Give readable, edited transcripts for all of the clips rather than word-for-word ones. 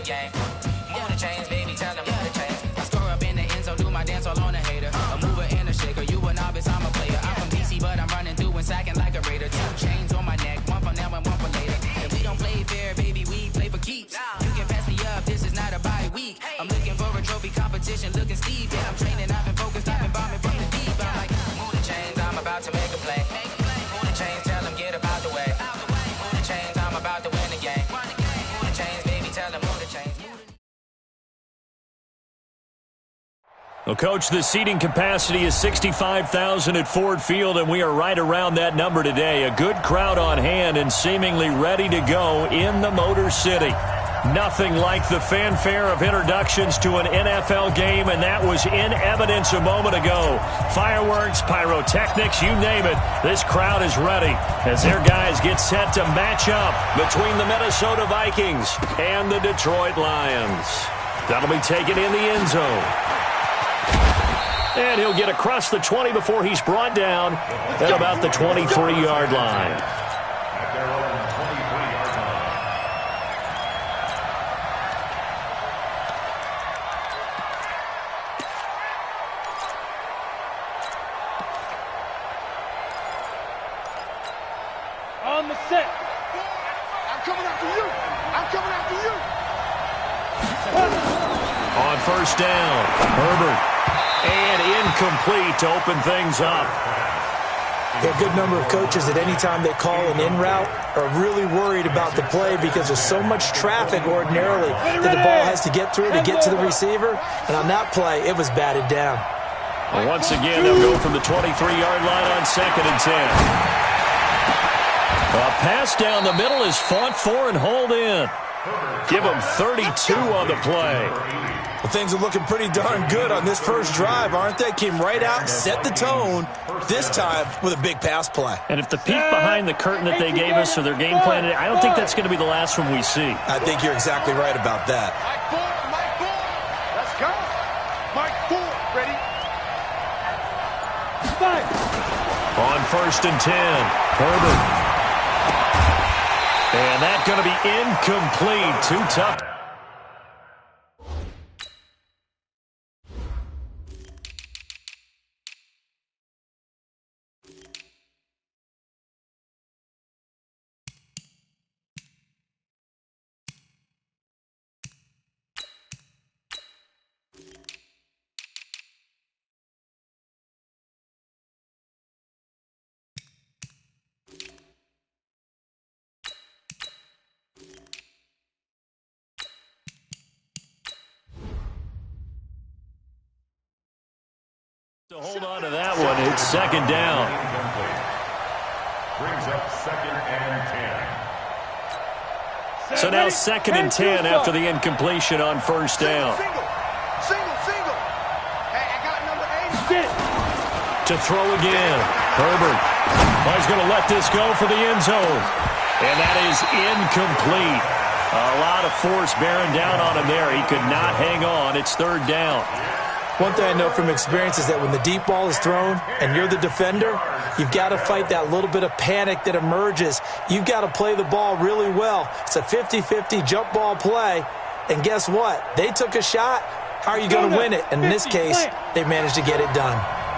the game. Move the chains, baby, tell them move the chains. I score up in the end zone, do my dance all on a hater. A mover and a shaker, you a novice, I'm a player. I'm from DC, but I'm running through and sacking like a raider. 2 chains on my neck, one for now and one for later. And we don't play fair, baby, we play for keeps. You can pass me up, this is not a bye week. I'm looking for a trophy competition, looking steep. Yeah, I'm training, I've been focused, I've been bombing from the deep. I'm like, move the chains, I'm about to make a play. Move the chains, tell them get about the way. Move the chains, I'm about to win the game. Move the chains, baby, tell them move the chains. Well, Coach, the seating capacity is 65,000 at Ford Field, and we are right around that number today. A good crowd on hand and seemingly ready to go in the Motor City. Nothing like the fanfare of introductions to an NFL game, and that was in evidence a moment ago. Fireworks, pyrotechnics, you name it. This crowd is ready as their guys get set to match up between the Minnesota Vikings and the Detroit Lions. That'll be taken in the end zone. And he'll get across the 20 before he's brought down at about the 23-yard line. On the set. I'm coming after you. I'm coming after you. On first down, Herbert. And incomplete to open things up. A good number of coaches at any time they call an in route are really worried about the play because there's so much traffic ordinarily that the ball has to get through to get to the receiver. And on that play, it was batted down. Well, once again, they'll go from the 23-yard line on 2nd and 10. A pass down the middle is fought for and hauled in. Give them 32 on the play. Well, things are looking pretty darn good on this first drive, aren't they? Came right out, set the tone, this time with a big pass play. And if the peek behind the curtain that they gave us or their game plan, I don't think that's going to be the last one we see. I think you're exactly right about that. Mike Bull. Let's go. Mike Bull, ready? Five. On first and 10, Herbert. And that's going to be incomplete. Too tough. To hold on to that one, it's second down. Brings up 2nd and 10. So now 2nd and 10 after the incompletion on first down. Single. Hey, I got number 8. To throw again, Herbert. Well, he's going to let this go for the end zone. And that is incomplete. A lot of force bearing down on him there. He could not hang on. It's 3rd down. One thing I know from experience is that when the deep ball is thrown and you're the defender, you've got to fight that little bit of panic that emerges. You've got to play the ball really well. It's a 50-50 jump ball play. And guess what? They took a shot. How are you going to win it? And in this case, they managed to get it done.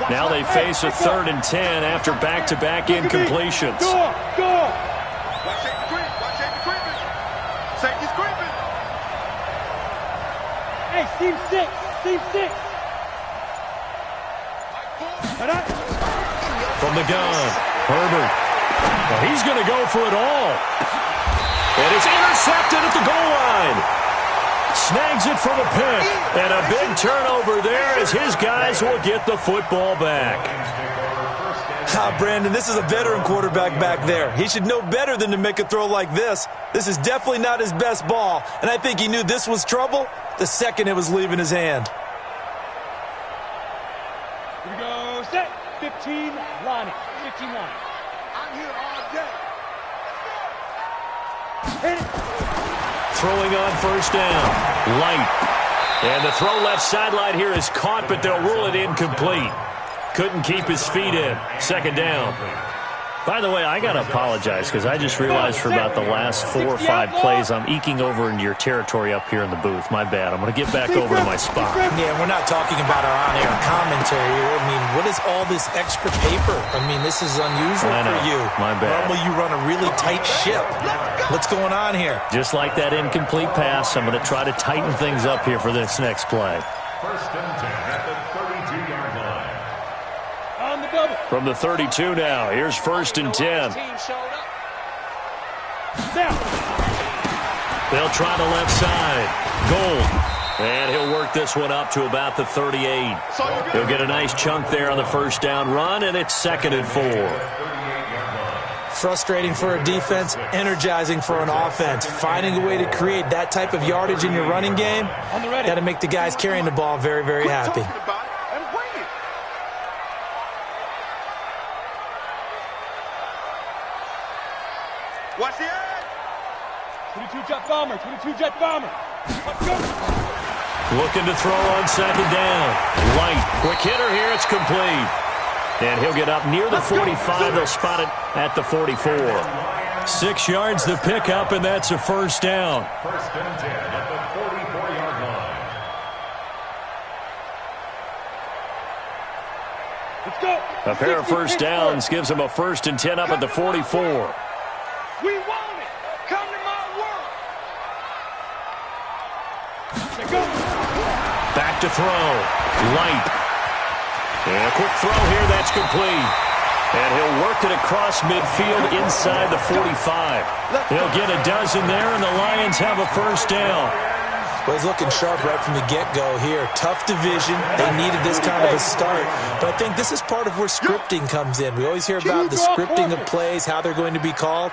Now they face a 3rd and 10 after back-to-back incompletions. Go. Watch safety creeping. Safety's creeping. Hey, Steve 6. From the gun, Herbert. Well, he's going to go for it all. And it's intercepted at the goal line. Snags it for the pick. And a big turnover there as his guys will get the football back. Brandon, this is a veteran quarterback back there. He should know better than to make a throw like this. This is definitely not his best ball. And I think he knew this was trouble the second it was leaving his hand. Here we go. Set. 15 line. I'm here all day. Hit it. Throwing on first down. Light. And the throw left sideline here is caught, but they'll rule it incomplete. Couldn't keep his feet in. 2nd down. By the way, I got to apologize because I just realized for about the last 4 or 5 plays I'm eking over into your territory up here in the booth. My bad. I'm going to get back over to my spot. Yeah, we're not talking about our on-air commentary here. I mean, what is all this extra paper? I mean, this is unusual for you. My bad. Normally you run a really tight ship. What's going on here? Just like that incomplete pass, I'm going to try to tighten things up here for this next play. First and 10 at the 32-yard line. On the double. From the 32 now, here's first and 10. They'll try the left side. Gold. And he'll work this one up to about the 38. He'll get a nice chunk there on the first down run, and it's 2nd and 4. Frustrating for a defense, energizing for an offense. Finding a way to create that type of yardage in your running game, got to make the guys carrying the ball very, very happy. Watch the edge. 22 jet bomber, 22 jet bomber. Let's go. Looking to throw on 2nd down. Light, quick hitter here, it's complete. And he'll get up near the 45. They'll spot it at the 44. 6 yards to pick up, and that's a first down. First and 10 at the 44-yard line. Let's go. A pair of first downs gives them a first and 10 up at the 44. We want it. Come to my world. Let's go. Back to throw. Light. And a quick throw here, that's complete. And he'll work it across midfield inside the 45. He'll get a dozen there, and the Lions have a first down. Well, he's looking sharp right from the get-go here. Tough division. They needed this kind of a start. But I think this is part of where scripting comes in. We always hear about the scripting of plays, how they're going to be called.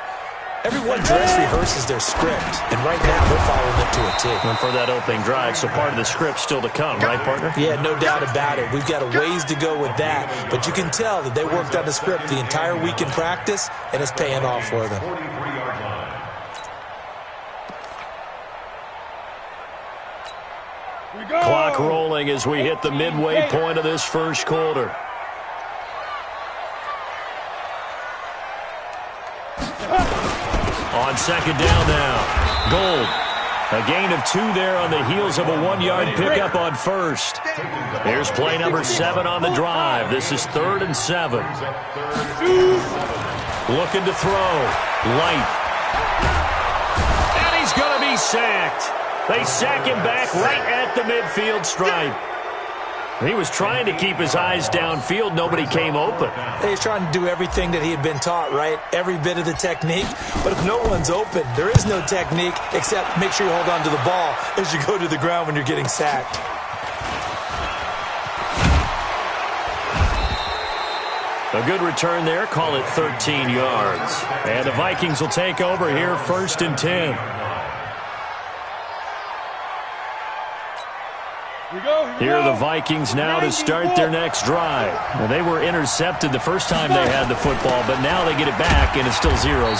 Everyone dress rehearses their script, and right now they're following it to a T. And for that opening drive, so part of the script still to come, right, partner? Yeah, no doubt about it. We've got a ways to go with that, but you can tell that they worked on the script the entire week in practice, and it's paying off for them. 43-yard line. We go. Clock rolling as we hit the midway point of this first quarter. On 2nd down now. Gold. A gain of 2 there on the heels of a 1-yard pickup on first. Here's play number 7 on the drive. This is 3rd and 7. Looking to throw. Light. And he's going to be sacked. They sack him back right at the midfield stripe. He was trying to keep his eyes downfield. Nobody came open. He's trying to do everything that he had been taught, right? Every bit of the technique. But if no one's open, there is no technique except make sure you hold on to the ball as you go to the ground when you're getting sacked. A good return there. Call it 13 yards. And the Vikings will take over here, 1st and 10. Here are the Vikings now to start their next drive. Well, they were intercepted the first time they had the football, but now they get it back, and it's still 0-0.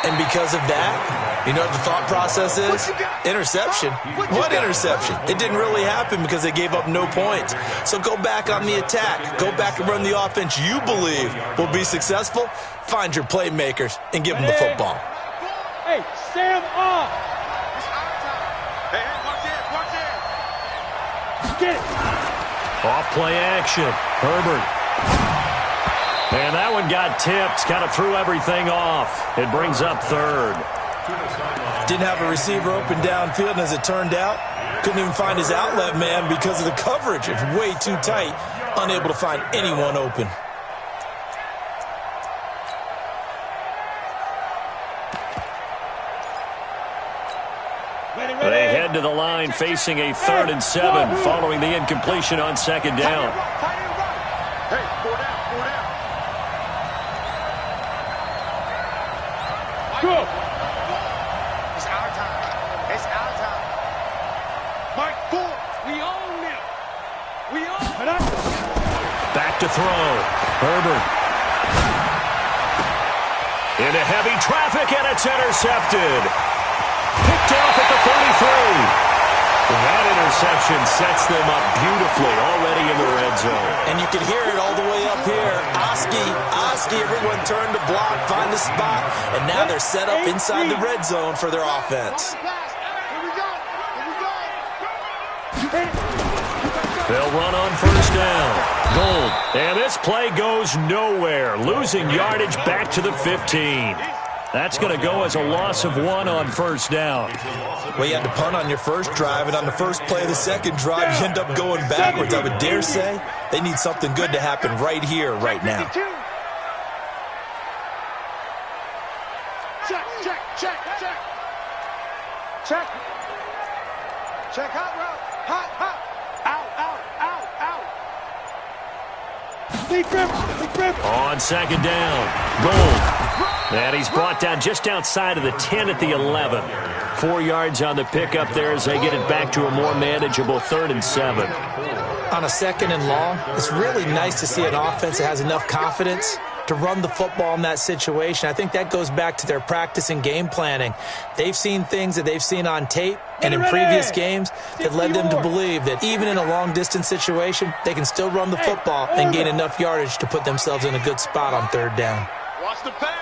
And because of that, you know what the thought process is? Interception? What interception? It didn't really happen because they gave up no points. So go back on the attack. Go back and run the offense you believe will be successful. Find your playmakers and give them the football. Hey, Sam off. Get it. Off play action. Herbert. And that one got tipped. Kind of threw everything off. It brings up 3rd. Didn't have a receiver open downfield, and as it turned out, couldn't even find his outlet man because of the coverage. It's way too tight. Unable to find anyone open. They head to the line facing a 3rd and 7 following the incompletion on 2nd down. Hey, 4 down, 4 down. Go. It's our time. It's our time. Mike, 4. We own them. We own them. Back to throw. Herbert. Into heavy traffic, and it's intercepted. Picked off at the 33. That interception sets them up beautifully already in the red zone. And you can hear it all the way up here. Oski Everyone turned to block, find a spot, and now they're set up inside the red zone for their offense. They'll run on first down. Gold. And this play goes nowhere. Losing yardage back to the 15. That's going to go as a loss of 1 on first down. Well, you had to punt on your first drive, and on the first play of the second drive, you end up going backwards. I would dare say they need something good to happen right here, right now. Check, check, check, check. Check. Check, hot route. Hot, hot. Out, out, out, out. Big grip. On second down, Gold. And he's brought down just outside of the 10 at the 11. 4 yards on the pickup there as they get it back to a more manageable 3rd and 7. On a 2nd and long, it's really nice to see an offense that has enough confidence to run the football in that situation. I think that goes back to their practice and game planning. They've seen things that they've seen on tape and in previous games that led them to believe that even in a long-distance situation, they can still run the football and gain enough yardage to put themselves in a good spot on 3rd down. Watch the pass.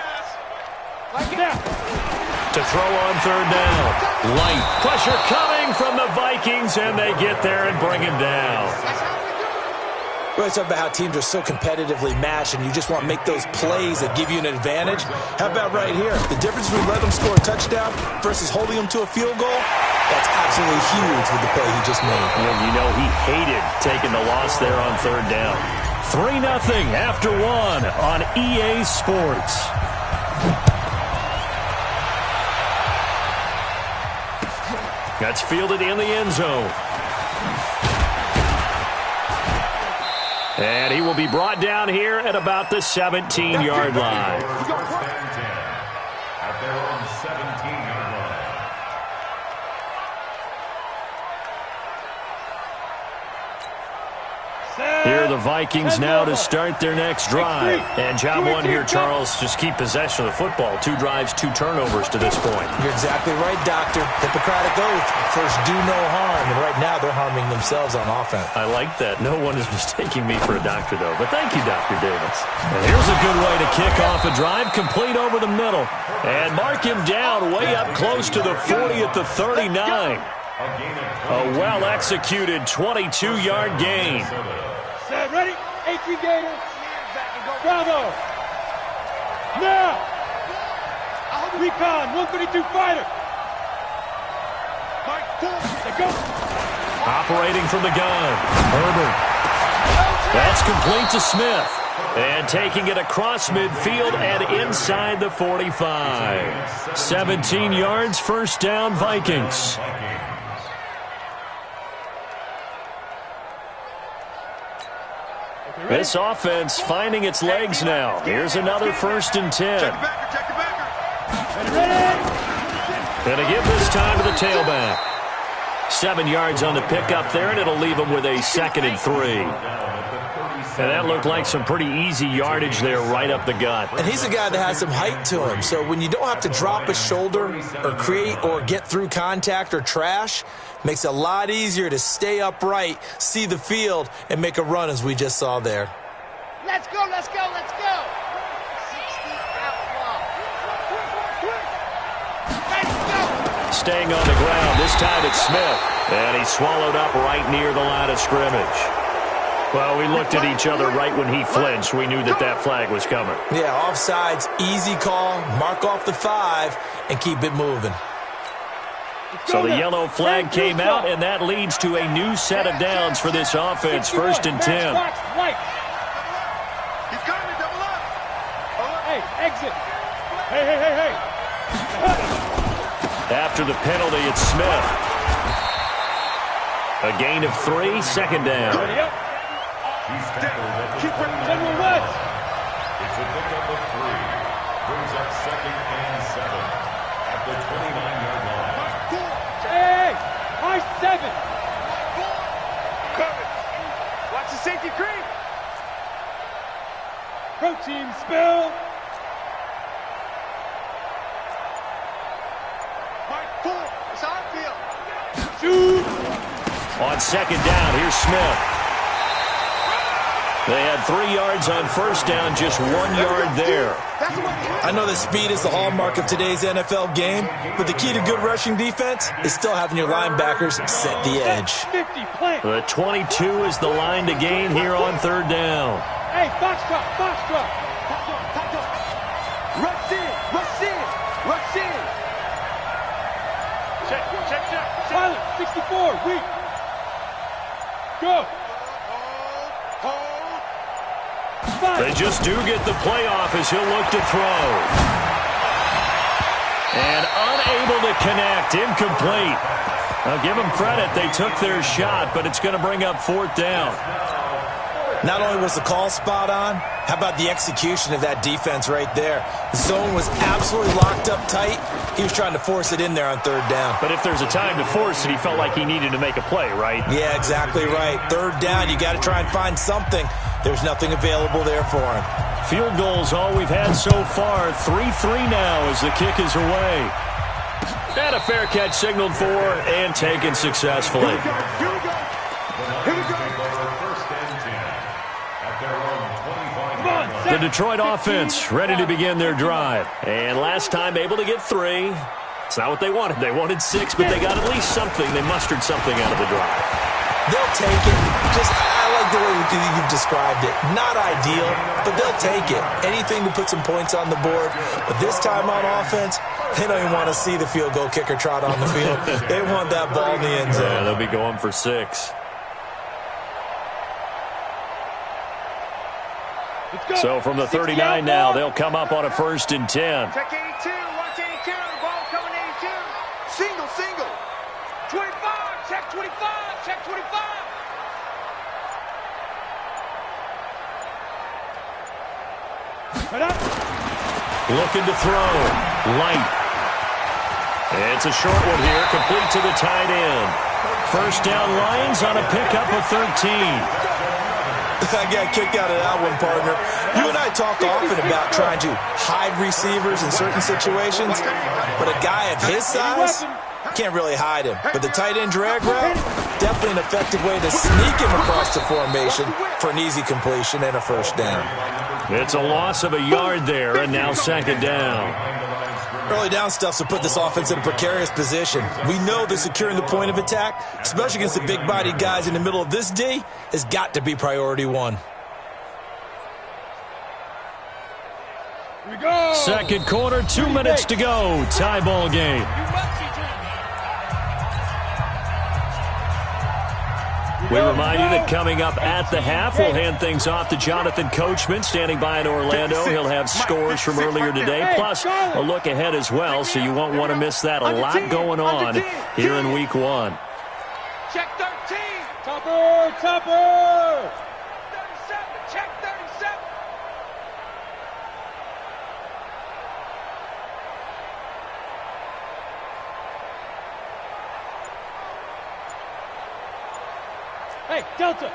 To throw on 3rd down. Light pressure coming from the Vikings, and they get there and bring him down. We always talk about how teams are so competitively matched, and you just want to make those plays that give you an advantage. How about right here? The difference between letting them score a touchdown versus holding them to a field goal, that's absolutely huge with the play he just made. And you know he hated taking the loss there on 3rd down. 3-0 after 1 on EA Sports. That's fielded in the end zone. And he will be brought down here at about the 17-yard line. At their own 17-yard line. Here are the Vikings now to start their next drive. And job 1 here, Charles, just keep possession of the football. 2 drives, 2 turnovers to this point. You're exactly right, Doctor. Hippocratic oath. First, do no harm. And right now, they're harming themselves on offense. I like that. No one is mistaking me for a doctor, though. But thank you, Dr. Davis. And here's a good way to kick off a drive, complete over the middle. And mark him down way up close to the 40 at the 39. A well-executed 22-yard gain. Set, ready? 18 Gator. Bravo. Now. Recon, 132 fighter. Mike, 4. They go. Operating from the gun. Herbert. That's complete to Smith. And taking it across midfield and inside the 45. 17 yards, first down, Vikings. This offense finding its legs now. Here's another 1st and 10. And a give this time to the tailback. 7 yards on the pickup there, and it'll leave him with a 2nd and 3. And that looked like some pretty easy yardage there right up the gut. And he's a guy that has some height to him. So when you don't have to drop a shoulder or create or get through contact or trash, makes it a lot easier to stay upright, see the field, and make a run as we just saw there. Let's go, let's go, let's go. 60 outlaw. Let's go. Staying on the ground, this time it's Smith. And he's swallowed up right near the line of scrimmage. Well, we looked at each other right when he flinched. We knew that that flag was coming. Yeah, offsides, easy call, mark off the 5, and keep it moving. So the yellow flag came out, and that leads to a new set of downs for this offense. 1st and 10. He's got to double up. Hey, exit. Hey. After the penalty, it's Smith. A gain of 3, 2nd down. He's tackled at the Keep 29. General West. It's a pickup of 3. Brings up 2nd and 7 at the 29-yard line. Hey, high 7. Cover. Watch the safety creep. Protein spill. Mike 4. It's on field. Shoot. On 2nd down, here's Smith. They had 3 yards on first down, just 1 yard there. I know that speed is the hallmark of today's NFL game, but the key to good rushing defense is still having your linebackers set the edge. The 22 is the line to gain here on third down. Hey, box drop, box drop. Rush in, rush in, rush in. Check, check, check. Silent, 64, weak. Go. They just do get the playoff as he'll look to throw. And unable to connect, incomplete. I'll give them credit, they took their shot, but it's going to bring up fourth down. Not only was the call spot on, how about the execution of that defense right there? The zone was absolutely locked up tight. He was trying to force it in there on third down. But if there's a time to force it, he felt like he needed to make a play, right? Yeah, exactly right. Third down, you got to try and find something. There's nothing available there for him. Field goals all we've had so far. 3-3 now as the kick is away. And a fair catch signaled for and taken successfully. Here we go. Here we go. The Detroit offense ready to begin their drive. And last time able to get 3. It's not what they wanted. They wanted 6, but they got at least something. They mustered something out of the drive. They'll take it. I like the way you've described it. Not ideal, but they'll take it. Anything to put some points on the board. But this time on offense, they don't even want to see the field goal kicker trot on the field. They want that ball in the end zone. Yeah, they'll be going for 6. So from the 39 now, they'll come up on a 1st and 10. Check 82, watch 82, ball coming 82. Single, single. 25, check 25, check 25. Looking to throw. Light. It's a short one here, complete to the tight end. First down Lions on a pickup of 13. I got kicked out of that one, partner. You and I talk often about trying to hide receivers in certain situations, but a guy of his size can't really hide him. But the tight end drag route, definitely an effective way to sneak him across the formation for an easy completion and a first down. It's a loss of a yard there, and now second down. Early down stuff to put this offense in a precarious position. We know that securing the point of attack, especially against the big-bodied guys in the middle of this D, has got to be priority 1. Here we go. Second quarter, 2 minutes to go. Tie ball game. We remind you that coming up at the half, we'll hand things off to Jonathan Coachman, standing by in Orlando. He'll have scores from earlier today, plus a look ahead as well, so you won't want to miss that. A lot going on here in Week 1. Check 13. Topper, topper. 37, check 37. Hey, Delta.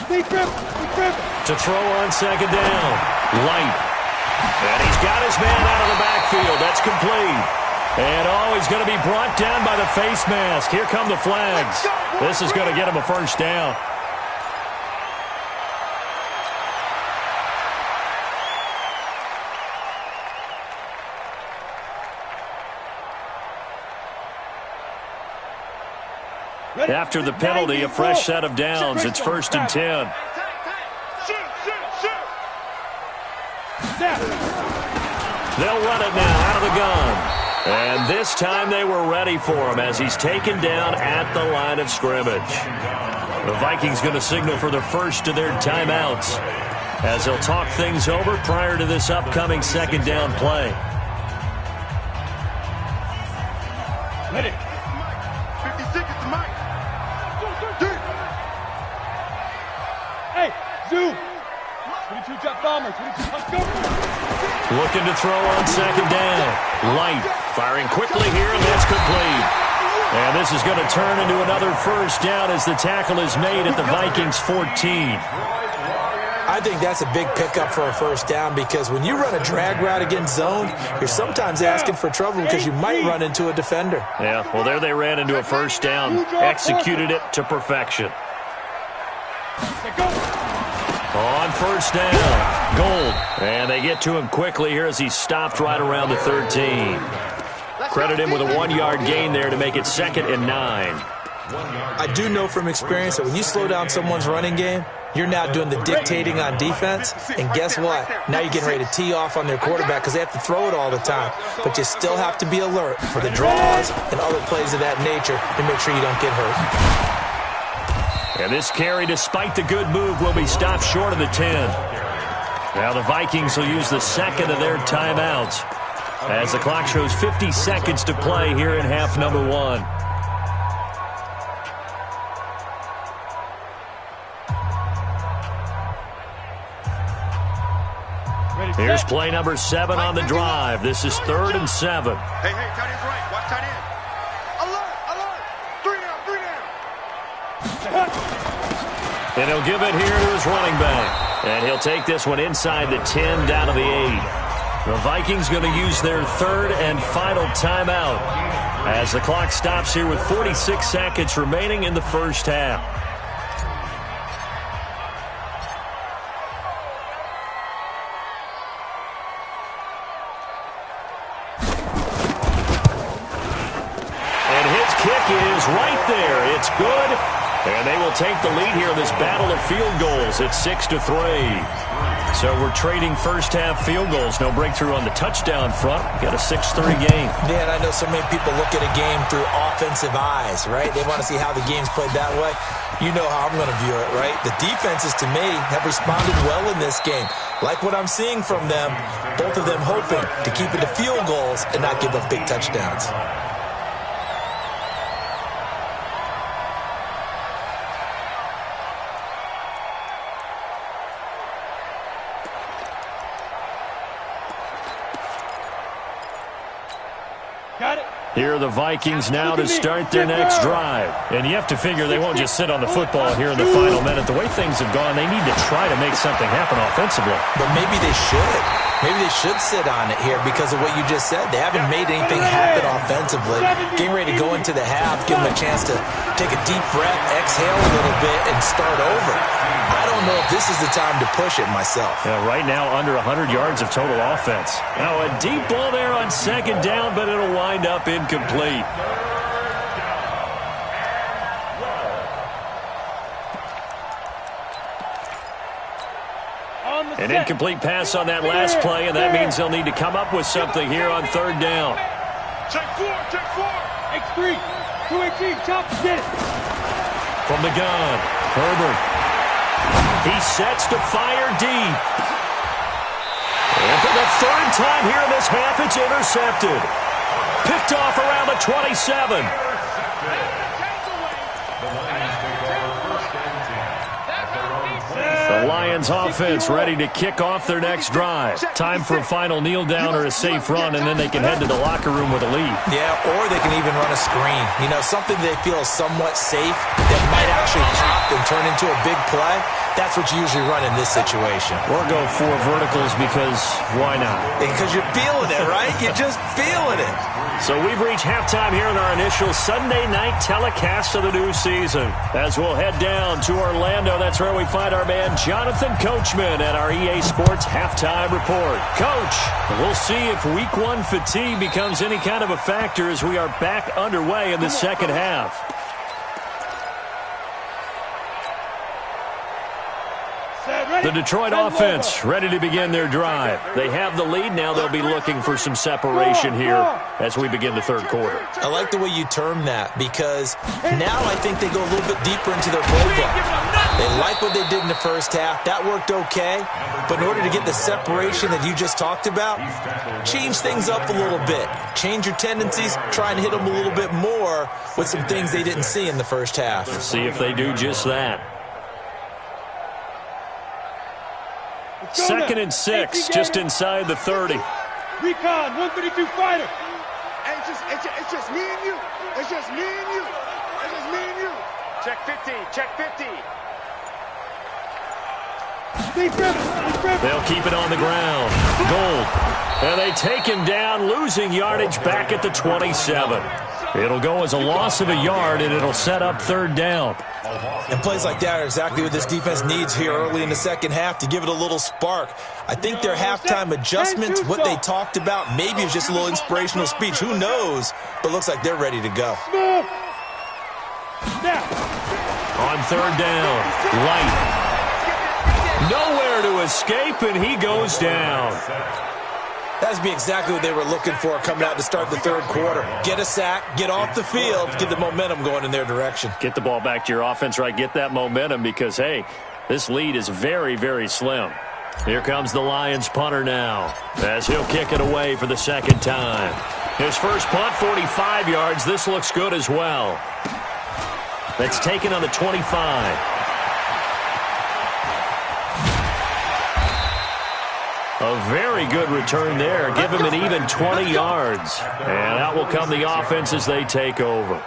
Big grip, big grip. To throw on second down. Light. And he's got his man out of the backfield. That's complete. And he's going to be brought down by the face mask. Here come the flags. This is going to get him a first down. After the penalty, a fresh set of downs. It's 1st and 10. They'll run it now out of the gun. And this time they were ready for him as he's taken down at the line of scrimmage. The Vikings going to signal for the first of their timeouts as they'll talk things over prior to this upcoming second down play. Ready. 56 is the mic. Hey, Zoo. 22 jet bomber. 22, let's go. Looking to throw on second down. Light firing quickly here, and that's complete. And this is going to turn into another first down as the tackle is made at the Vikings 14. I think that's a big pickup for a first down because when you run a drag route against zone, you're sometimes asking for trouble because you might run into a defender. Yeah, well, there they ran into a first down. Executed it to perfection. Go. On first down, Gold. And they get to him quickly here as he stopped right around the 13. Credit him with a 1-yard gain there to make it 2nd and 9. I do know from experience that when you slow down someone's running game, you're now doing the dictating on defense, and guess what? Now you're getting ready to tee off on their quarterback because they have to throw it all the time. But you still have to be alert for the draws and other plays of that nature to make sure you don't get hurt. And this carry, despite the good move, will be stopped short of the 10. Now the Vikings will use the second of their timeouts as the clock shows 50 seconds to play here in half number 1. Here's play number 7 on the drive. This is 3rd and 7. Hey, tight end's right. Watch tight end. Alert. 3 down. And he'll give it here to his running back. And he'll take this one inside the 10 down to the 8. The Vikings going to use their 3rd and final timeout as the clock stops here with 46 seconds remaining in the first half. Is right there. It's good. And they will take the lead here in this battle of field goals. It's 6-3. So we're trading first half field goals. No breakthrough on the touchdown front. We got a 6-3 game. Yeah, and I know so many people look at a game through offensive eyes, right? They want to see how the game's played that way. You know how I'm going to view it, right? The defenses, to me, have responded well in this game. Like what I'm seeing from them, both of them hoping to keep it to field goals and not give up big touchdowns. Here are the Vikings now to start their next drive. And you have to figure they won't just sit on the football here in the final minute. The way things have gone, they need to try to make something happen offensively. But maybe they should. Maybe they should sit on it here because of what you just said. They haven't made anything happen offensively. Getting ready to go into the half, give them a chance to take a deep breath, exhale a little bit, and start over. I don't know if this is the time to push it myself. Yeah, right now, under 100 yards of total offense. Now, a deep ball there on 2nd down, but it'll wind up incomplete. An incomplete pass on that last play, and that means they'll need to come up with something here on 3rd down. Check 4. X3. 218. Chop. Get it. From the gun, Herbert. He sets to fire deep. And for the 3rd time here in this half, it's intercepted. Picked off around the 27. The Lions offense ready to kick off their next drive. Time for a final kneel down or a safe run, and then they can head to the locker room with a lead. Yeah, or they can even run a screen. You know, something they feel is somewhat safe that might actually pop and turn into a big play. That's what you usually run in this situation. Or go 4 verticals because why not? Because you're feeling it, right? You're just feeling it. So we've reached halftime here in our initial Sunday night telecast of the new season. As we'll head down to Orlando, that's where we find our man Jonathan Coachman at our EA Sports Halftime Report. Coach, we'll see if Week 1 fatigue becomes any kind of a factor as we are back underway in the second half. The Detroit offense ready to begin their drive. They have the lead. Now they'll be looking for some separation here as we begin the 3rd quarter. I like the way you term that because now I think they go a little bit deeper into their playbook. They like what they did in the first half. That worked okay. But in order to get the separation that you just talked about, change things up a little bit. Change your tendencies. Try and hit them a little bit more with some things they didn't see in the first half. Let's see if they do just that. 2nd and 6, just inside the 30. Recon, 132 fighter. Hey, it's just me and you. It's just me and you. It's just me and you. Check 50. Check 50. They'll keep it on the ground. Gold. And they take him down, losing yardage back at the 27. It'll go as a loss of a yard, and it'll set up third down. And plays like that are exactly what this defense needs here early in the second half to give it a little spark. I think their halftime adjustments, what they talked about, maybe it was just a little inspirational speech. Who knows? But looks like they're ready to go. On third down, Light. Nowhere to escape, and he goes down. That would be exactly what they were looking for coming out to start the third quarter. Get a sack, get off the field, get the momentum going in their direction. Get the ball back to your offense, right? Get that momentum because, hey, this lead is very, very slim. Here comes the Lions punter now as he'll kick it away for the second time. His first punt, 45 yards. This looks good as well. That's taken on the 25. A very good return there. Give him an even 20 yards. And out will come the offense as they take over.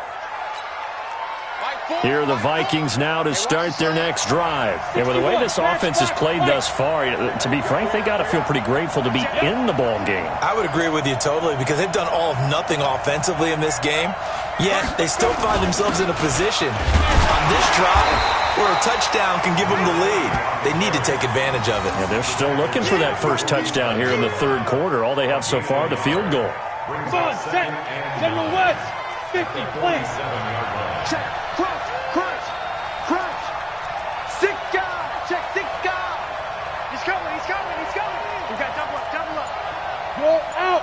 Here are the Vikings now to start their next drive. And with the way this offense has played thus far, to be frank, they got to feel pretty grateful to be in the ball game. I would agree with you totally because they've done all of nothing offensively in this game, yet they still find themselves in a position on this drive where a touchdown can give them the lead. They need to take advantage of it. And they're still looking for that first touchdown here in the third quarter. All they have so far, the field goal. Set. General West. 50, please. Check. Crunch. 6 guys. Check 6 guys. He's coming. We got double up. Go out.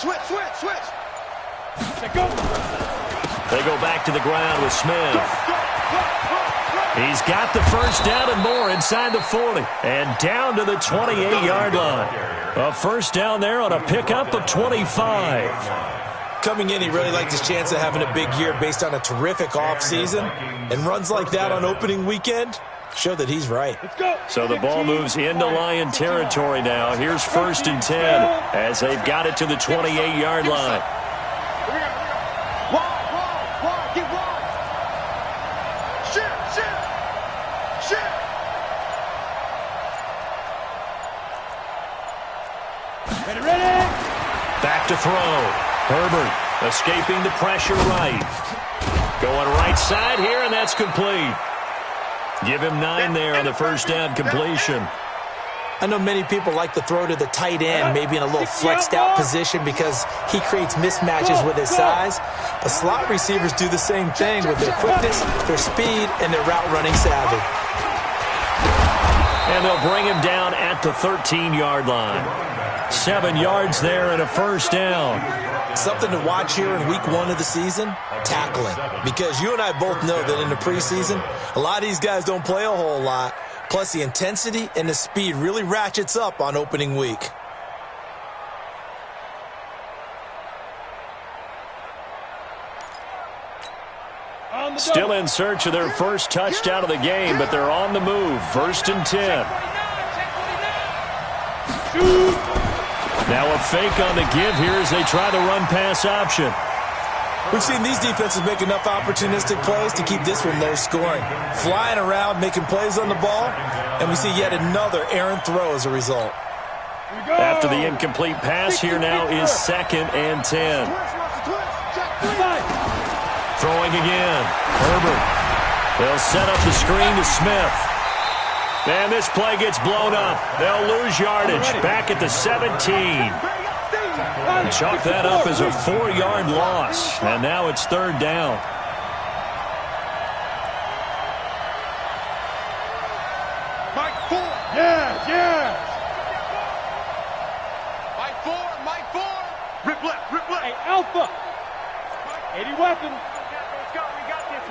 Switch. Check go. They go back to the ground with Smith. He's got the first down and more inside the 40. And down to the 28-yard line. A first down there on a pickup of 25. Coming in, he really liked his chance of having a big year based on a terrific offseason. And runs like that on opening weekend show that he's right. Let's go. So the ball moves into Lion territory now. Here's 1st and 10 as they've got it to the 28-yard line. Wide, get wide. Shit. Ready. Back to throw. Herbert escaping the pressure right. Going right side here, and that's complete. Give him 9 there on the first down completion. I know many people like to throw to the tight end, maybe in a little flexed out position because he creates mismatches with his size. But slot receivers do the same thing with their quickness, their speed, and their route running savvy. And they'll bring him down at the 13-yard line. 7 yards there and a first down. Something to watch here in week 1 of the season, tackling. Because you and I both know that in the preseason, a lot of these guys don't play a whole lot. Plus, the intensity and the speed really ratchets up on opening week. Still in search of their first touchdown of the game, but they're on the move. 1st and 10. Now a fake on the give here as they try the run-pass option. We've seen these defenses make enough opportunistic plays to keep this one low scoring. Flying around, making plays on the ball, and we see yet another errant throw as a result. After the incomplete pass, here now is 2nd and 10. Throwing again. Herbert. They'll set up the screen to Smith. And this play gets blown up. They'll lose yardage. Back at the 17. Chalk that up as a 4-yard loss. And now it's 3rd down. Mike 4. Yes. Mike 4. Rip left. Hey, Alpha. 80 weapon. Let's go. We got this.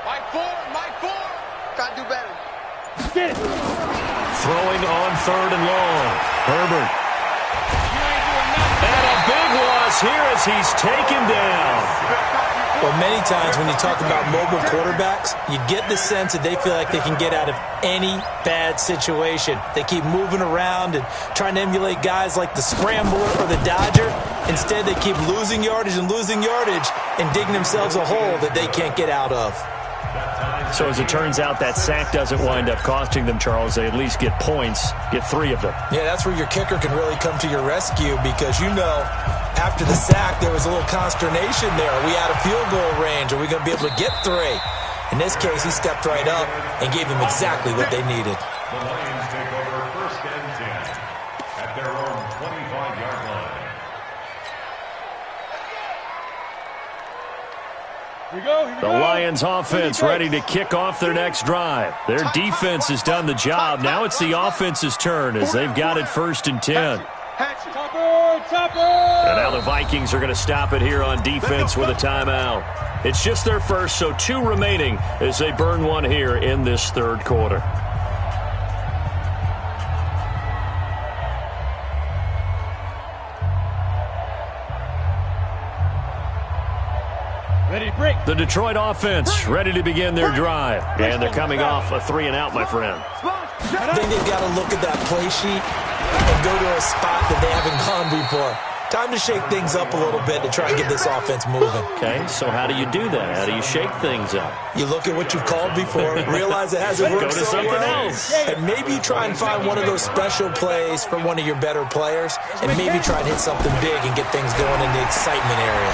Mike 4. Gotta do better. Get it. Throwing on 3rd and long. Herbert. And a big loss here as he's taken down. Well, many times when you talk about mobile quarterbacks, you get the sense that they feel like they can get out of any bad situation. They keep moving around and trying to emulate guys like the Scrambler or the Dodger. Instead, they keep losing yardage and digging themselves a hole that they can't get out of. So as it turns out, that sack doesn't wind up costing them, Charles. They at least get points, get 3 of them. Yeah, that's where your kicker can really come to your rescue because you know after the sack, there was a little consternation there. Are we out of field goal range? Are we going to be able to get 3? In this case, he stepped right up and gave them exactly what they needed. The Lions take over 1st and 10 at their own 25-yard line. Here we go. The Lions offense ready to kick off their next drive. Their defense has done the job. Now it's the offense's turn as they've got it 1st and 10. And now the Vikings are going to stop it here on defense with a timeout. It's just their first, so 2 remaining as they burn one here in this 3rd quarter. The Detroit offense ready to begin their drive. And they're coming off a 3-and-out, my friend. I think they've got to look at that play sheet and go to a spot that they haven't gone before. Time to shake things up a little bit to try and get this offense moving. Okay, so how do you do that? How do you shake things up? You look at what you've called before, realize it hasn't worked so well, and maybe you try and find one of those special plays for one of your better players, and maybe try and hit something big and get things going in the excitement area.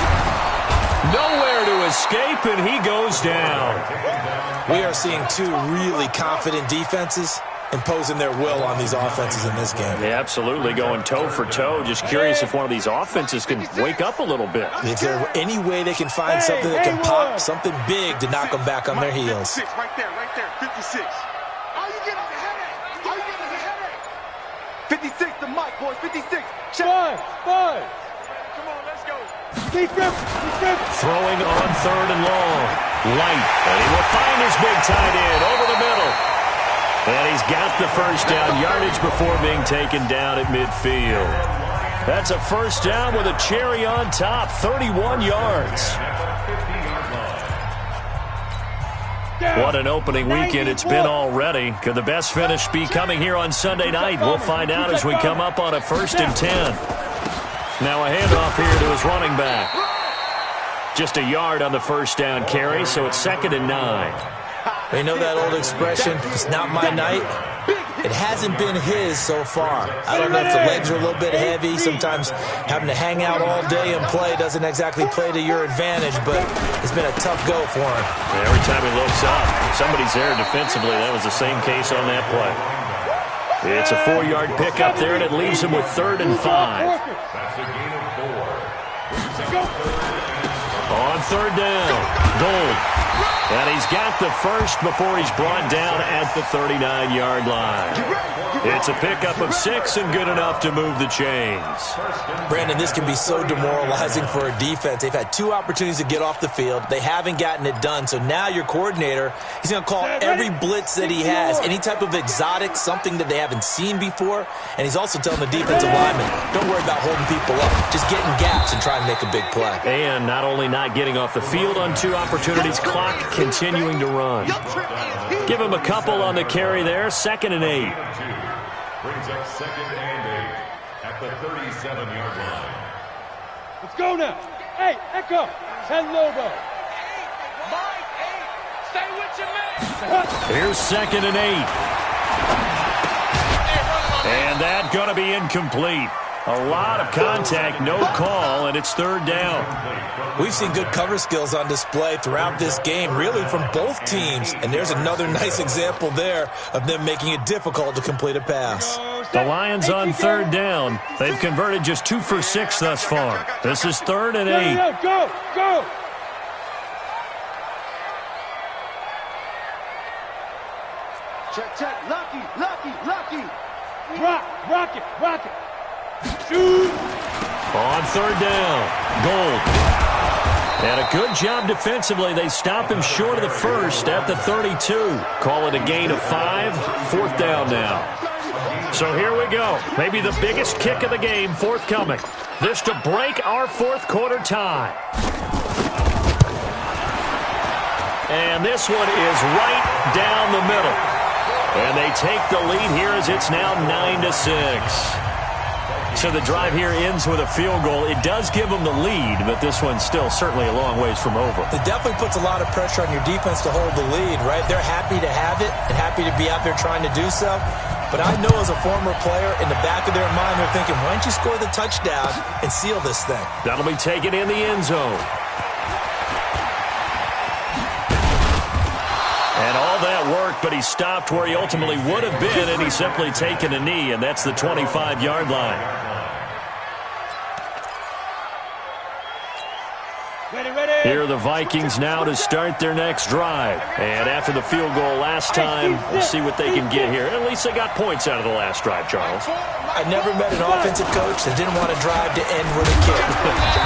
Nowhere to escape, and he goes down. We are seeing 2 really confident defenses imposing their will on these offenses in this game. Yeah, absolutely, going toe for toe. Just curious if one of these offenses can wake up a little bit. Is there any way they can find something that can pop, something big to knock them back on their heels? 56, right there, 56. Are you getting the headache? Are you getting the headache? 56, the mic, boys, 56. Five. Come on, let's go. Keep grip. Throwing on 3rd and long. Light, and he will find his big tight end over the middle. And he's got the 1st down yardage before being taken down at midfield. That's a 1st down with a cherry on top, 31 yards. What an opening weekend it's been already. Could the best finish be coming here on Sunday night? We'll find out as we come up on a 1st and 10. Now a handoff here to his running back. Just a yard on the 1st down carry, so it's 2nd and 9. You know that old expression, it's not my night? It hasn't been his so far. I don't know if the legs are a little bit heavy. Sometimes having to hang out all day and play doesn't exactly play to your advantage, but it's been a tough go for him. Every time he looks up, somebody's there defensively. That was the same case on that play. It's a 4-yard pickup there, and it leaves him with 3rd and 5. That's a gain of 4. On 3rd down, Gold. And he's got the first before he's brought down at the 39-yard line. It's a pickup of 6 and good enough to move the chains. Brandon, this can be so demoralizing for a defense. They've had 2 opportunities to get off the field. They haven't gotten it done. So now your coordinator, he's going to call every blitz that he has, any type of exotic, something that they haven't seen before. And he's also telling the defensive lineman, don't worry about holding people up. Just get in gaps and try and make a big play. And not only not getting off the field on 2 opportunities, clock continuing to run. Give him a couple on the carry there, 2nd and 8. Brings up 2nd and 8 at the 37-yard line. Let's go now. Hey, Echo. 10 Lobo. Stay with your man. Here's 2nd and 8. And that going to be incomplete. A lot of contact, no call, and it's 3rd down. We've seen good cover skills on display throughout this game, really from both teams. And there's another nice example there of them making it difficult to complete a pass. The Lions on 3rd down. They've converted just 2 for 6 thus far. This is 3rd and 8. Go. Check. Lucky. Rock it. Shoot. On 3rd down, Gold. And a good job defensively. They stop him short of the first at the 32. Call it a gain of 5. 4th down now. So here we go. Maybe the biggest kick of the game forthcoming. This to break our 4th quarter tie. And this one is right down the middle. And they take the lead here as it's now 9-6. So the drive here ends with a field goal. It does give them the lead, but this one's still certainly a long ways from over. It definitely puts a lot of pressure on your defense to hold the lead, right? They're happy to have it and happy to be out there trying to do so. But I know as a former player, in the back of their mind, they're thinking, why don't you score the touchdown and seal this thing? That'll be taken in the end zone. And all that worked, but he stopped where he ultimately would have been, and he's simply taken a knee, and that's the 25-yard line. Here are the Vikings now to start their next drive. And after the field goal last time, we'll see what they can get here. At least they got points out of the last drive, Charles. I never met an offensive coach that didn't want to drive to end with a kick.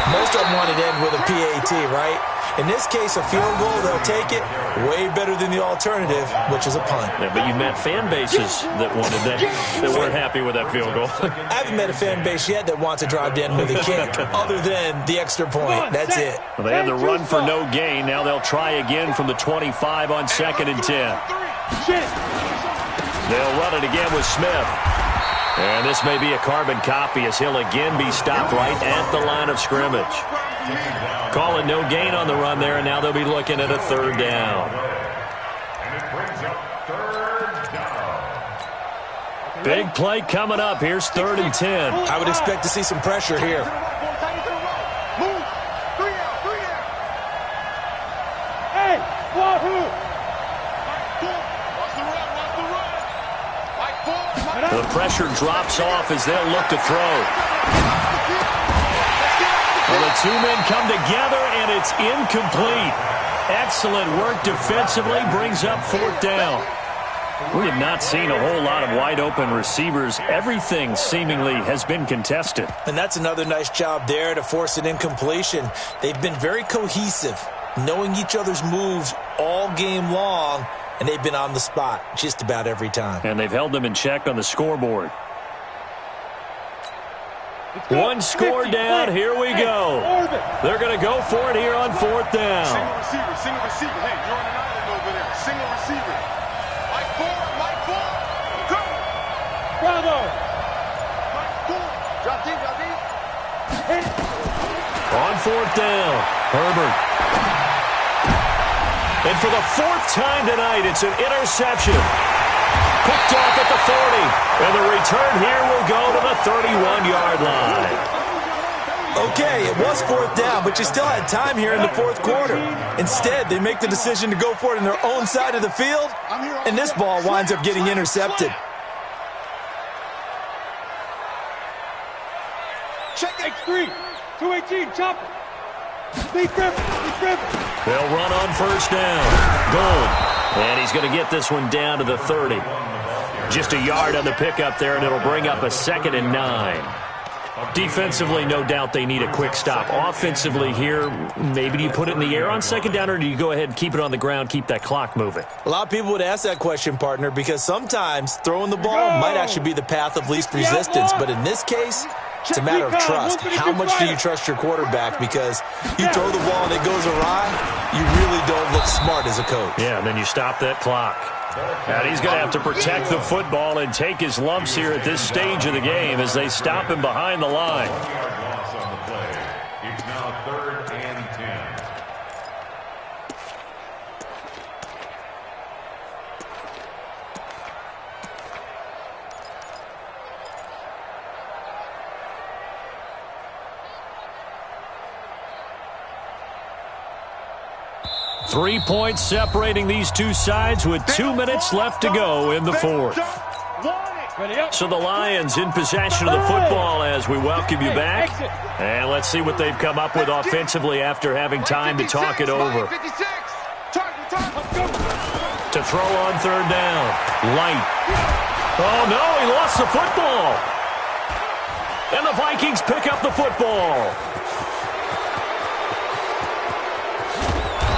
Most of them wanted to end with a PAT, right? In this case, a field goal, they'll take it. Way better than the alternative, which is a punt. Yeah, but you met fan bases that wanted that weren't happy with that field goal. I haven't met a fan base yet that wants to drive to end with a kick, other than the extra point. That's it. Well, they had the run for no gain. Now they'll try again from the 25 on 2nd and 10. They'll run it again with Smith. And this may be a carbon copy as he'll again be stopped right at the line of scrimmage. Call it no gain on the run there, and now they'll be looking at a 3rd down. And it brings up 3rd down. Big play coming up. Here's 3rd and 10. I would expect to see some pressure here. Hey, Wahoo! The pressure drops off as they'll look to throw. Well, the two men come together, and it's incomplete. Excellent work defensively, brings up 4th down. We have not seen a whole lot of wide-open receivers. Everything seemingly has been contested. And that's another nice job there to force an incompletion. They've been very cohesive, knowing each other's moves all game long, and they've been on the spot just about every time. And they've held them in check on the scoreboard. One score down. Here we go. They're going to go for it here on 4th down. Single receiver, single receiver. Hey, you're on an island over there. Single receiver. Mike 4, go. Bravo! Mike 4. Drop deep. On 4th down, Herbert. And for the 4th time tonight, it's an interception. Picked off at the 40. And the return here will go to the 31-yard line. Okay, it was 4th down, but you still had time here in the 4th quarter. Instead, they make the decision to go for it on their own side of the field, and this ball winds up getting intercepted. Check X3, 218, chopper. Lee Griffin. They'll run on 1st down. Gold. And he's going to get this one down to the 30. Just a yard on the pickup there, and it'll bring up a 2nd and 9. Defensively, no doubt they need a quick stop. Offensively here, maybe do you put it in the air on 2nd down, or do you go ahead and keep it on the ground, keep that clock moving? A lot of people would ask that question, partner, because sometimes throwing the ball might actually be the path of least resistance. But in this case, it's a matter of trust. How much do you trust your quarterback? Because you throw the ball and it goes awry, you really don't look smart as a coach. Yeah, and then you stop that clock. And he's going to have to protect the football and take his lumps here at this stage of the game as they stop him behind the line. Loss on the play. It's now 3rd and 10. 3 points separating these two sides with 2 minutes left to go in the 4th. So the Lions in possession of the football as we welcome you back. And let's see what they've come up with offensively after having time to talk it over. To throw on 3rd down. Light. Oh, no, he lost the football. And the Vikings pick up the football.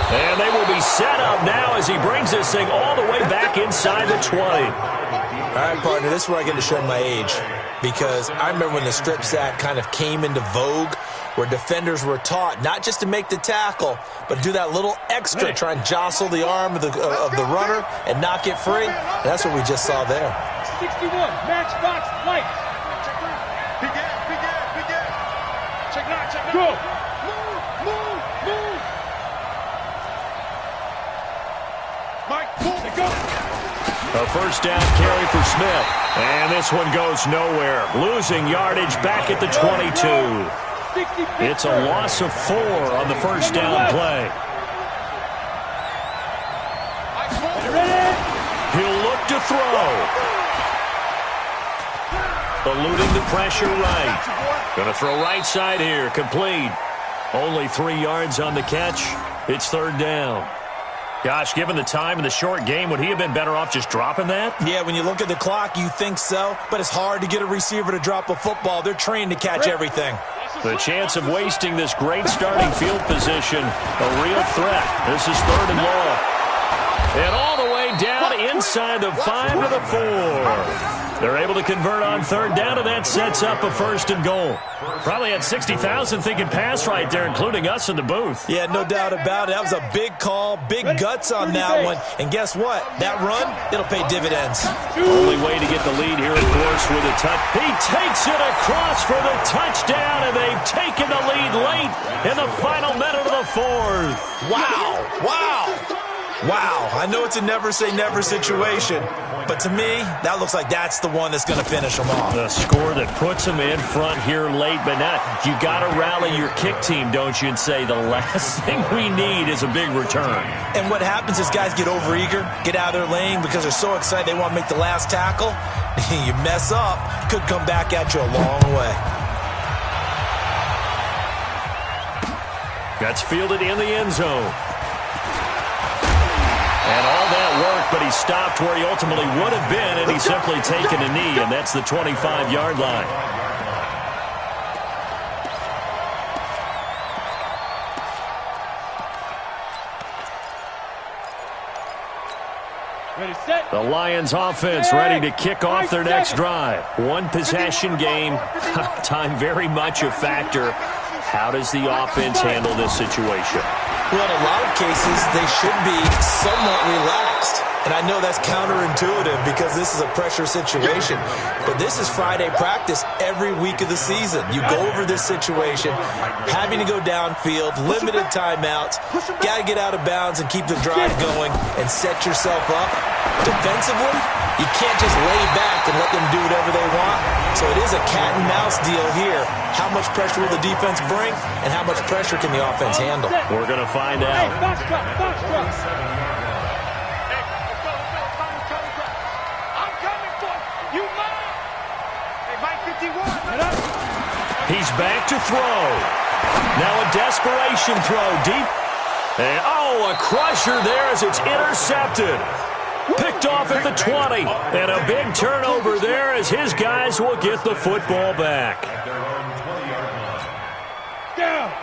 And they will be set up now as he brings this thing all the way back inside the 20. All right, partner, this is where I get to show my age. Because I remember when the strip sack kind of came into vogue, where defenders were taught not just to make the tackle, but to do that little extra, try and jostle the arm of the runner and knock it free. And that's what we just saw there. 61, matchbox light. Go. Move. Mike, move. Go. A first down carry for Smith. And this one goes nowhere. Losing yardage back at the 22. It's a loss of 4 on the first down play. He'll look to throw. Eluding the pressure right. Going to throw right side here. Complete. Only 3 yards on the catch. It's third down. Gosh, given the time in the short game, would he have been better off just dropping that? Yeah, when you look at the clock, you think so. But it's hard to get a receiver to drop a football. They're trained to catch everything. The chance of wasting this great starting field position, a real threat. This is third and long. And all the way down inside the 5 to the 4. They're able to convert on third down, and that sets up a first and goal. Probably had 60,000 thinking pass right there, including us in the booth. Yeah, no doubt about it. That was a big call, big guts on that one. And guess what? That run, it'll pay dividends. Only way to get the lead here, of course, with a touch. He takes it across for the touchdown, and they've taken the lead late in the final minute of the 4th. Wow, I know it's a never-say-never situation, but to me, that looks like that's the one that's going to finish them off. The score that puts them in front here late, but not. You got to rally your kick team, don't you, and say the last thing we need is a big return. And what happens is guys get overeager, get out of their lane because they're so excited they want to make the last tackle. You mess up, could come back at you a long way. That's fielded in the end zone. And all that work, but he stopped where he ultimately would have been, and he's simply taken a knee, and that's the 25-yard line. Ready, set. The Lions offense ready to kick off their next drive. One possession game, time very much a factor. How does the offense handle this situation? Well, in a lot of cases, they should be somewhat relaxed. And I know that's counterintuitive because this is a pressure situation. But this is Friday practice every week of the season. You go over this situation, having to go downfield, limited timeouts, got to get out of bounds and keep the drive going and set yourself up. Defensively, you can't just lay back and let them do whatever they want. So it is a cat-and-mouse deal here. How much pressure will the defense bring, and how much pressure can the offense handle? We're going to find out. Box truck. I'm coming for you. Mine. Hey, Mike 51. He's back to throw. Now a desperation throw deep. And, a crusher there as it's intercepted. Picked off at the 20. And a big turnover there as his guys will get the football back.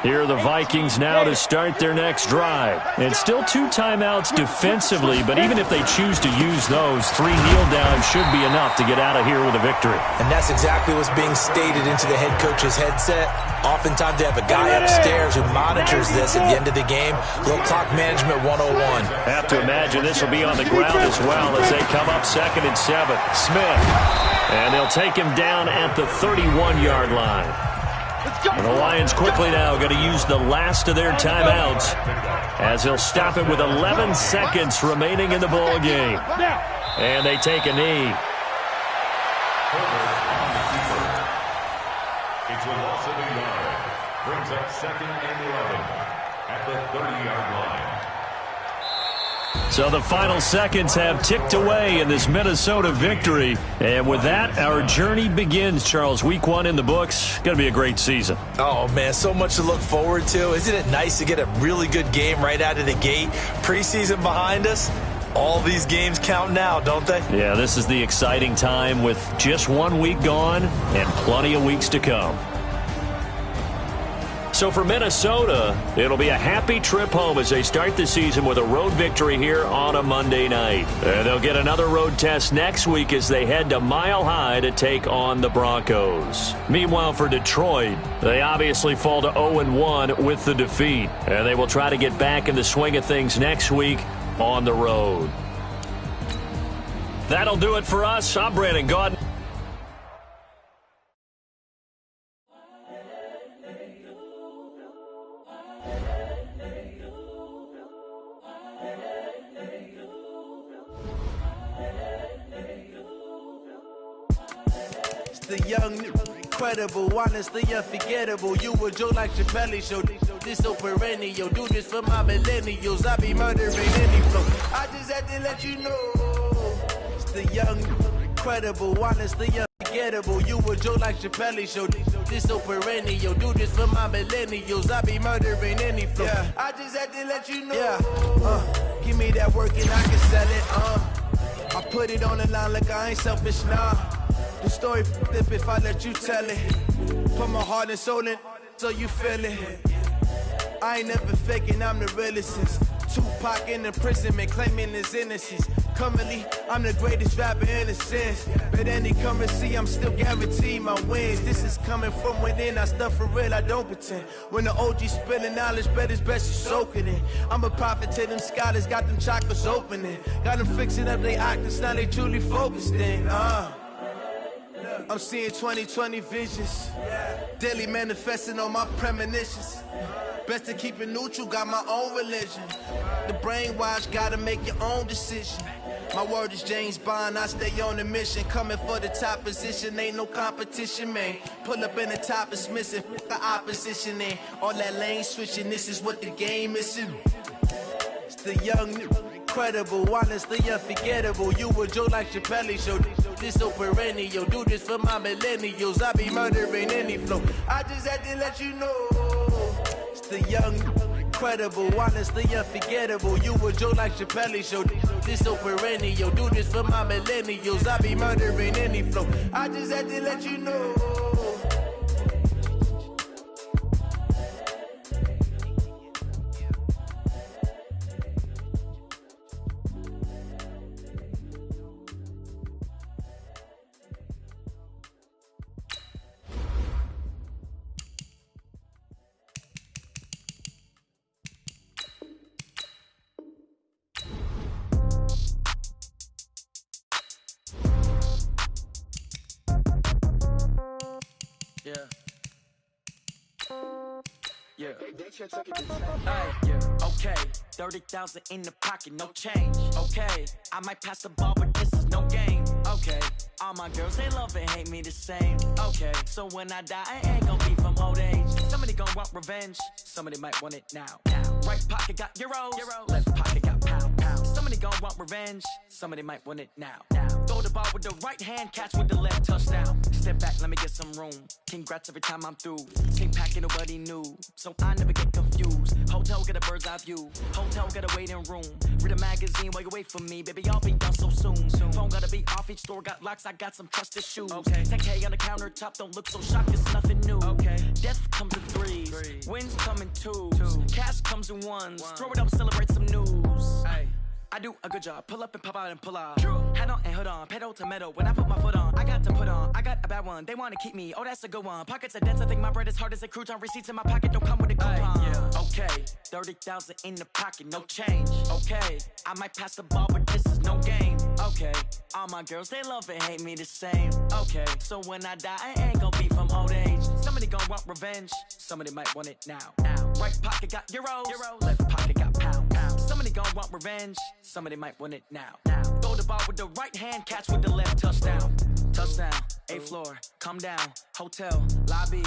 Here are the Vikings now to start their next drive. And still 2 timeouts defensively, but even if they choose to use those, 3 kneel downs should be enough to get out of here with a victory. And that's exactly what's being stated into the head coach's headset. Oftentimes they have a guy upstairs who monitors this at the end of the game. Little clock management 101. Have to imagine this will be on the ground as well as they come up 2nd and 7. Smith. And they'll take him down at the 31-yard line. And the Lions quickly now going to use the last of their timeouts as they'll stop it with 11 seconds remaining in the ball game. And they take a knee. It's a loss of a yard. Brings up 2nd and 11 at the 30-yard line. So the final seconds have ticked away in this Minnesota victory. And with that, our journey begins, Charles. Week 1 in the books. Going to be a great season. Oh, man, so much to look forward to. Isn't it nice to get a really good game right out of the gate? Preseason behind us. All these games count now, don't they? Yeah, this is the exciting time with just 1 week gone and plenty of weeks to come. So for Minnesota, it'll be a happy trip home as they start the season with a road victory here on a Monday night. And they'll get another road test next week as they head to Mile High to take on the Broncos. Meanwhile, for Detroit, they obviously fall to 0-1 with the defeat. And they will try to get back in the swing of things next week on the road. That'll do it for us. I'm Brandon Gaudin. the young, incredible, honestly unforgettable. You a joke like Chappelle Show. This so perennial. Do this for my millennials. I be murdering any flow. I just had to let you know. It's the young, incredible, honestly unforgettable. You a joke like Chappelle Show. This so perennial. Do this for my millennials. I be murdering any flow. Yeah. I just had to let you know. Yeah. Give me that work and I can sell it. I put it on the line like I ain't selfish, nah. The story flip if I let you tell it. Put my heart and soul in so you feel it. I ain't never faking, I'm the realest since Tupac in imprisonment, claiming his innocence. Currently, I'm the greatest rapper in a sense. But any currency, I'm still guaranteed my wins. This is coming from within, I stuff for real, I don't pretend. When the OG spilling knowledge, bet it's best you soak it in. I'm a prophet to them scholars, got them chakras opening. Got them fixing up they octaves, now they truly focused in. I'm seeing 2020 visions, daily manifesting on my premonitions. Best to keep it neutral, got my own religion. The brainwash, gotta make your own decision. My word is James Bond, I stay on a mission. Coming for the top position, ain't no competition, man. Pull up in the top is missing, fuck the opposition, and all that lane switching, this is what the game is. It's the young, incredible, honestly unforgettable. You a joke like Chappelle Show. This so perennial. Do this for my millennials. I be murdering any flow. I just had to let you know. It's the young, incredible, honestly unforgettable. You a joke like Chappelle Show. This so perennial. Do this for my millennials. I be murdering any flow. I just had to let you know. Okay, 30,000 in the pocket, no change. Okay, I might pass the ball, but this is no game. Okay, all my girls, they love and hate me the same. Okay, so when I die, I ain't gon' be from old age. Somebody gon' want revenge, somebody might want it now. Right pocket got euros, left pocket got pound. Somebody gon' want revenge, somebody might want it now. Throw the ball with the right hand, catch with the left, touchdown. Step back, let me get some room. Congrats every time I'm through. Can't pack it, nobody knew, so I never get confused. Hotel get a bird's eye view, hotel get a waiting room. Read a magazine while you wait for me, baby, I'll be done so soon. Phone gotta be off, each store got locks, I got some trusted shoes. 10K on the countertop, don't look so shocked, it's nothing new. Death comes in threes, wins come in twos, cash comes in ones. Throw it up, celebrate some news. I do a good job, pull up and pop out and pull out. Head on and hood on, pedal to metal. When I put my foot on, I got to put on. I got a bad one, they wanna keep me, oh that's a good one. Pockets are dense, I think my bread is hard as a crouton. Receipts in my pocket don't come with a coupon. Okay, 30,000 in the pocket, no change. Okay, I might pass the ball, but this is no game. Okay, all my girls, they love and hate me the same. Okay, so when I die, I ain't gon' be from old age. Somebody gon' want revenge, somebody might want it now. Right pocket got euros, left pocket got pound. Somebody gon' want revenge, somebody might want it now. Throw the ball with the right hand, catch with the left, touchdown. Touchdown, 8th floor, come down, hotel, lobby.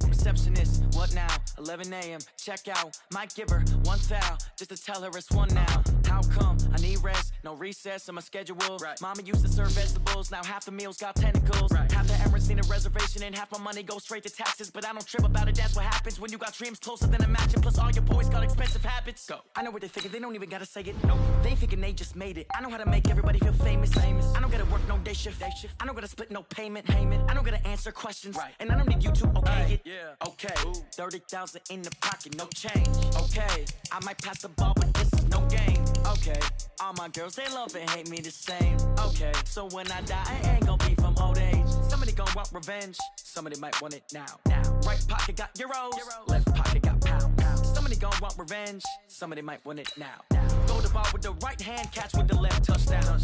Receptionist, what now? 11 a.m., check out. Might give her one foul, just to tell her it's one now. How come? I need rest, no recess in my schedule. Mama used to serve vegetables, now half the meals got tentacles. Half the Emirates need a reservation and half my money goes straight to taxes. But I don't trip about it, that's what happens when you got dreams closer than a match. And plus all your boys got expensive habits. Go. I know what they're thinking, they don't even gotta say it. No, they thinking they just made it. I know how to make everybody feel famous. I don't gotta work no day shift. I don't gotta split no payment. I don't gotta answer questions. And I don't need you to okay it. Okay, 30,000 in the pocket, no change. Okay, I might pass the ball, but this is no game. Okay, all my girls, they love and hate me the same. Okay, so when I die, I ain't gon' be from old age. Somebody gon' want revenge, somebody might want it now. Right pocket got euros, left pocket got pound. Somebody gon' want revenge, somebody might want it now. Throw the ball with the right hand, catch with the left, touchdown.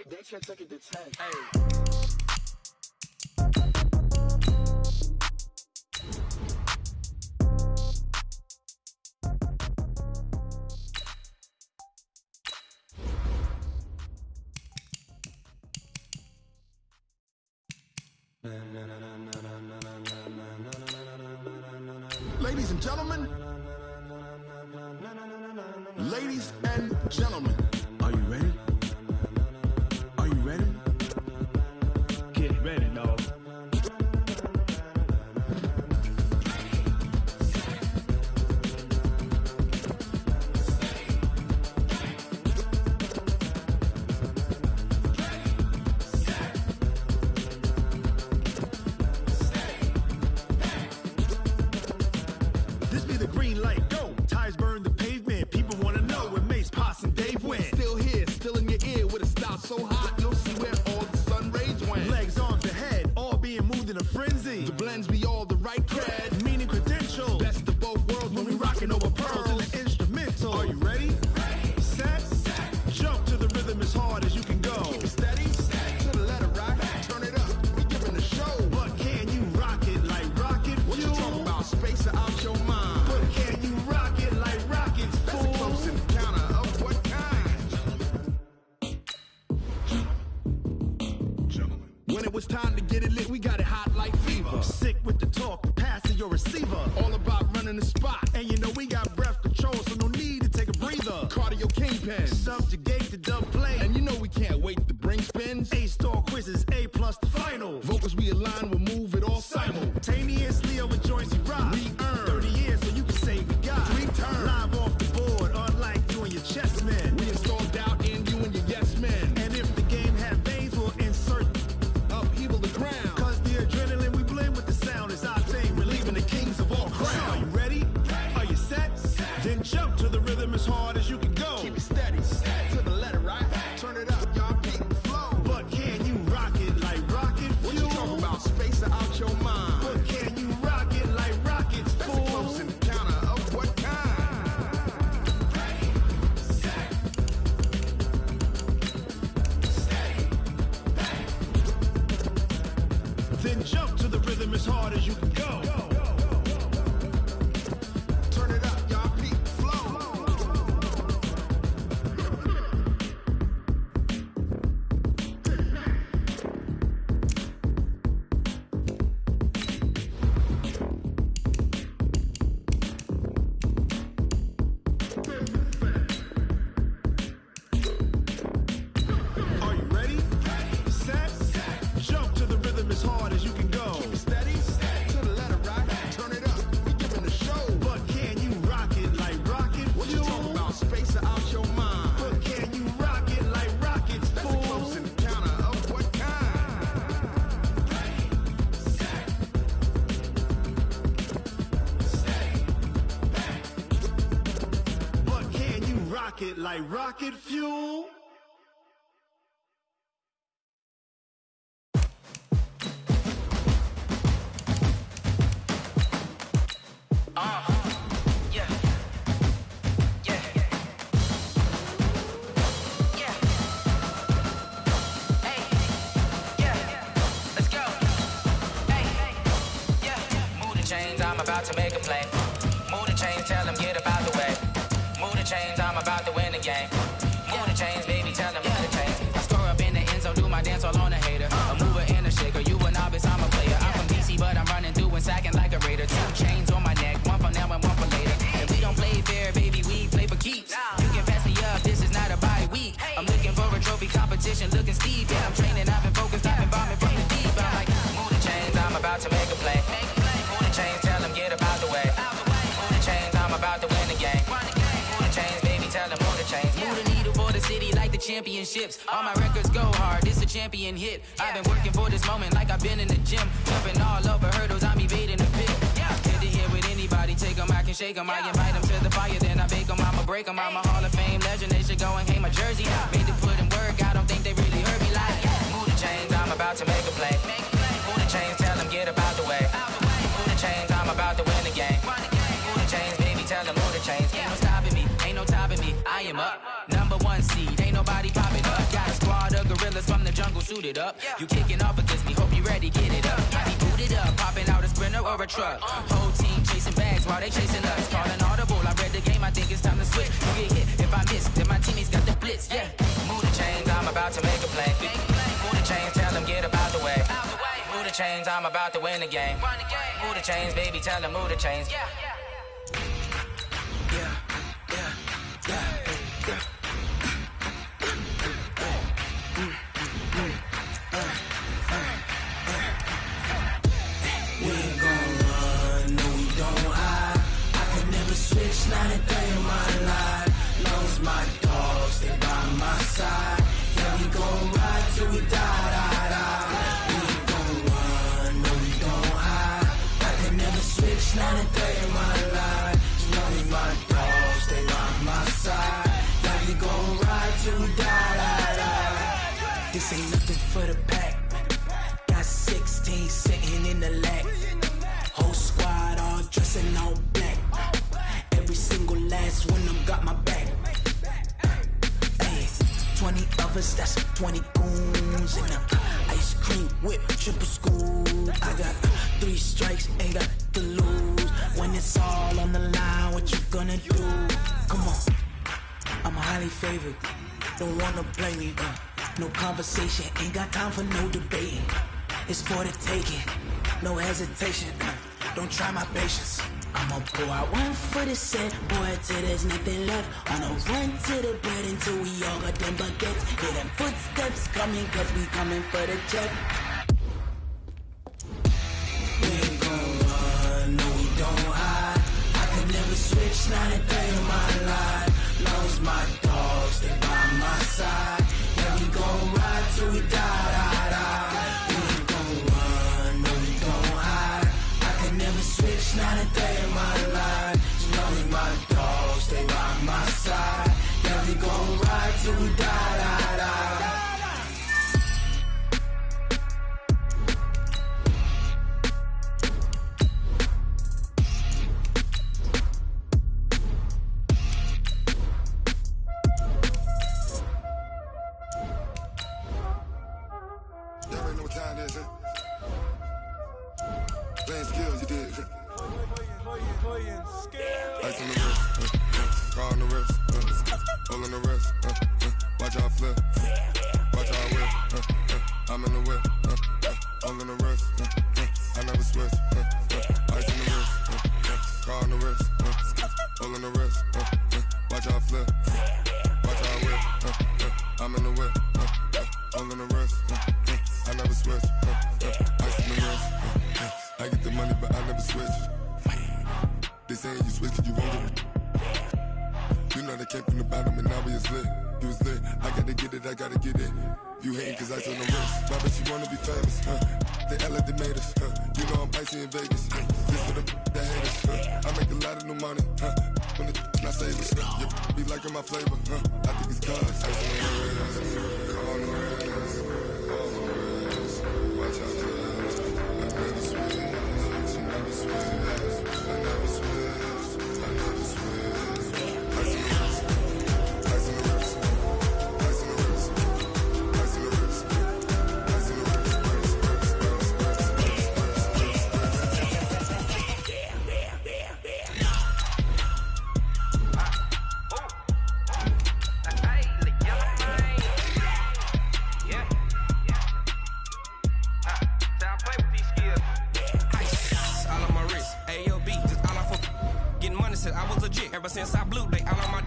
They can't take it to 10. gentlemen. Ladies and gentlemen. Are you ready? Are you ready? Get ready, dog. This be the green light, go. Tires burn the pavement. People want to know where Mace, Potts, and Dave went. Still here, still in your ear with a style so hot, you'll see where all the sun rays went. Legs, arms, the head, all being moved in a frenzy. The blends be all the right cred, meaning credentials. Best of both worlds when we rockin' over pearls in the instrumental. Are you ready? Set, jump to the rhythm as hard as you can go. Keep it steady, to the letter right, turn it up, we giving a show. But can you rock it like rocket fuel? What you talking about, space or out your mind? But can you rock it like rockets, fool? That's a close encounter of what kind? Gentlemen. When it was time to get it lit, we got it hot like fever. Sick with the talk, passing your receiver. All about running the spot. And you know we got breath control, so no need to take a breather. Cardio kingpin, subjugate the dub play. And you know we can't wait to bring spins. A-star quizzes, A+ the final. Vocals we align, we'll move it all simultaneously over joints we rock. We earn 30 years, so you can say we got 3 turns. Live off the board, unlike you and your chess men. We install doubt in you and your yes men. And if the game had veins, we'll insert upheaval the ground. Cause the adrenaline we blend with the sound is our thing. Relieving the kings of all crowns. Are you ready? Are you set? Then jump to the rhythm as hard as you can go. Keep it steady, to the letter right. Turn it up, y'all keep the flow. But can you rock it like rocket fuel? What you talking about, space or out your mind? But can you rock it like rockets, fool? That's a close encounter of what kind? Then jump to the rhythm as hard as you can go. Turn it up, y'all peak flow. Are you ready? Set, jump to the rhythm as hard as you can go. Keep it steady, to the letter right. Turn it up, we giving a show. But can you rock it like rocket fuel? What you talking about, space or out your mind? But can you rock it like rockets, fool? That's a close encounter of what kind? But can you rock it like rocket fuel? Yeah. Yeah. Yeah. Hey. Yeah. Let's go. Hey. Yeah. Move the chains, I'm about to make a play. Move the chains, tell them get up out the way. Move the chains, I'm about to win the game. Move the chains, baby, tell them move the chains. I score up in the end zone, do my dance all on a hater. A mover and a shaker, you a novice, I'm a player. I'm from DC, but I'm running through and sacking like a raider. 2 chains on my neck, one for now and one for later. And we don't play fair, baby, we play for keeps. You can pass me up, this is not a bye week. I'm looking for a trophy competition, looking steep. Yeah, I'm training, I've been focused, I've been bombing from the deep. I'm like, move the chains, I'm about to make a play. Move the chains, tell them get up out the way. Move the chains, I'm about to win the game. Move the chains, baby, tell them move the chains. Move the needle for the city like the championships. All my records go hard, this a champion hit. I've been working for this moment like I've been in the gym. Jumping all over hurdles, I'm evading the pit. Head to head with anybody, take them, I can shake them. I invite them to the fire, then I bake them, I'ma break them. I'm a Hall of Fame legend, they should go and hang my jersey. Made to put in work, I don't think they really heard me like. Move the chains, I'm about to make a play. Move the chains, tell them get up out the way. Move the chains, I'm about to win the game. Move the chains, baby, tell them move the chains. Ain't no stopping me, ain't no topping me. I am up, #1 seed, ain't nobody popping up. Got a squad of gorillas from the jungle suited up. You kicking off against me, hope you ready, get it up. I be booted up, popping out a sprinter or a truck. Whole team chasing bags while they chasing us. Calling audible, I read the game, I think it's time to switch. You get hit, if I miss, then my teammates got the blitz, yeah. Move the chains, I'm about to make a play. Move the chains, tell them get up out the way. Move the chains, I'm about to win the game. Move the chains, baby, tell them move the chains. This ain't nothing for the pack. Got 16 sitting in the lap. Whole squad all dressing all black. Every single last one of them got my back. Hey, 20 of us, that's 20 goons. And ice cream whip, triple scoop. I got 3 strikes, ain't got to lose. When it's all on the line, what you gonna do? Come on, I'm highly favored. Don't wanna blame me, no conversation, ain't got time for no debating. It's for the taking, no hesitation, don't try my patience. I'ma pull out one for the set, boy, till there's nothing left. On a run to the bed until we all got them baguettes. Hear them footsteps coming, cause we coming for the check. We ain't gon' run, no we don't hide. I could never switch, not a day in my life. Lost my dogs, they by my side. Yeah, we gon' ride till we die. We ain't gon' run, no we don't hide. I could never switch, not a day in my life. As long as my dogs, they by my side. Yeah, we gon' ride till we die. Playing skills, you did. Ice on the wrist, car on the wrist, hole on the wrist, watch out flip, watch out whip, I'm in the whip, hole on the wrist, I never switch, ice on the wrist, car on the wrist, hole on the wrist, watch out flip, watch out whip, I'm in the whip, hole on the wrist, I never switch, ice on the wrist. I get the money, but I never switch. They saying you switch, you won't get it. You know they came from the bottom and now we is lit. You was lit, I gotta get it, I gotta get it. You hating cause ice on the wrist. Why bet you wanna be famous, They act like they made us, You know I'm icy in Vegas, This for the that hate us, I make a lot of new money, When the not save us, You be liking my flavor, I think it's cause ice on the wrist, on the wrist, on the wrist. Watch out for us, I never switch. Ever since I blew, they all on my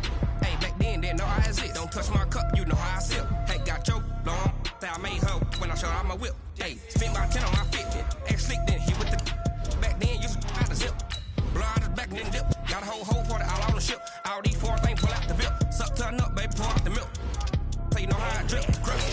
hey, back then, didn't know I had it. Don't touch my cup, you know how I sip. Hey, got your long, say I made her when I showed out my whip. Hey, spent my 10 on my fit. Ex-slick, then he with the back then, used to out the zip. Blow out his back, then dip. Got a whole party all on the ship. All these 4 things, pull out the VIP. Suck, turn up, baby, pour out the milk. So you know how I drip. Crush.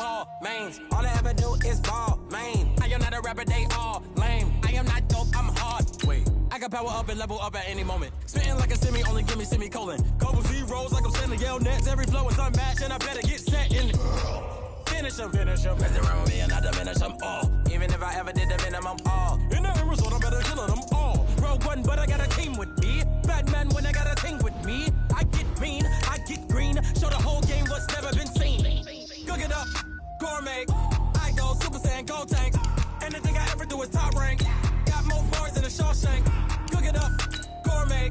ball mains. All I ever do is ball main. I am not a rapper, they all lame. I am not dope, I'm hard. Wait, I got power up and level up at any moment. Spitting like a semi, only give me semicolon. Couple zeros like I'm sending yell nets. Every flow is unmatched and I better get set in. Finish them. Mess around with me and I diminish them all. Even if I ever did the minimum all. In the result, I better kill them all. Rogue one, but I got a team with me. Batman when I got a team with me. I get mean, I get green. Show the whole game what's never been seen. Cook it up, gourmet. I go Super Saiyan, Gold Tank. Anything I ever do is top rank. Got more bars than a Shawshank. Cook it up, gourmet.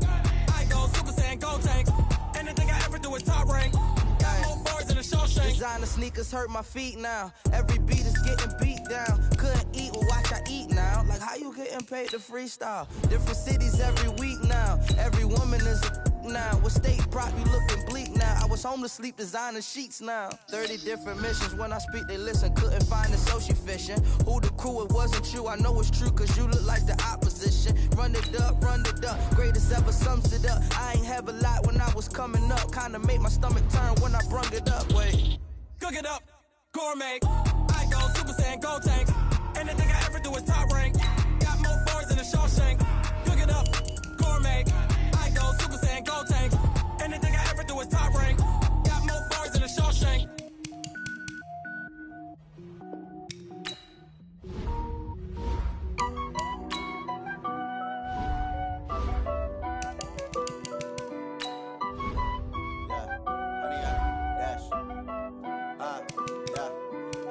I go Super Saiyan, Gold Tank. Anything I ever do is top rank. Got more bars than a Shawshank. Designer sneakers hurt my feet now. Every beat is getting beat down. Couldn't eat, well watch I eat now. Like how you getting paid to freestyle? Different cities every week now. Every woman is a now. With state prop, you looking bleak now. I was home to sleep, designer sheets now. 30 different missions. When I speak, they listen. Couldn't find it, so she fishing. Who the crew? It wasn't you. I know it's true, cause you look like the opposition. Run it up. Greatest ever sums it up. I ain't have a lot when I was coming up. Kinda made my stomach turn when I brung it up. Wait. Cook it up, gourmet. I go Super Saiyan, Gold Tank. Anything I ever do is top rank. Got more bars than a Shawshank. Cook it up, gourmet. I go Super Saiyan, Gold Tank. Anything I ever do is top rank. Got more bars than a Shawshank.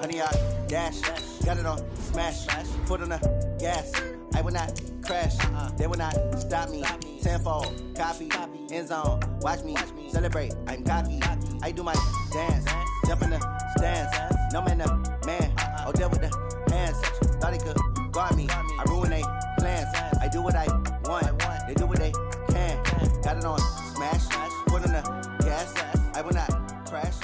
Honey, I dash, got it on smash, foot on the gas. I will not crash, they will not stop me. Tenfold, copy, end zone, watch me celebrate. I'm cocky, I do my dance, jump in the stands. No man, oh deal with the hands. Thought he could guard me, I ruin they plans. I do what I want, they do what they can. Got it on smash, foot on the gas. I will not crash.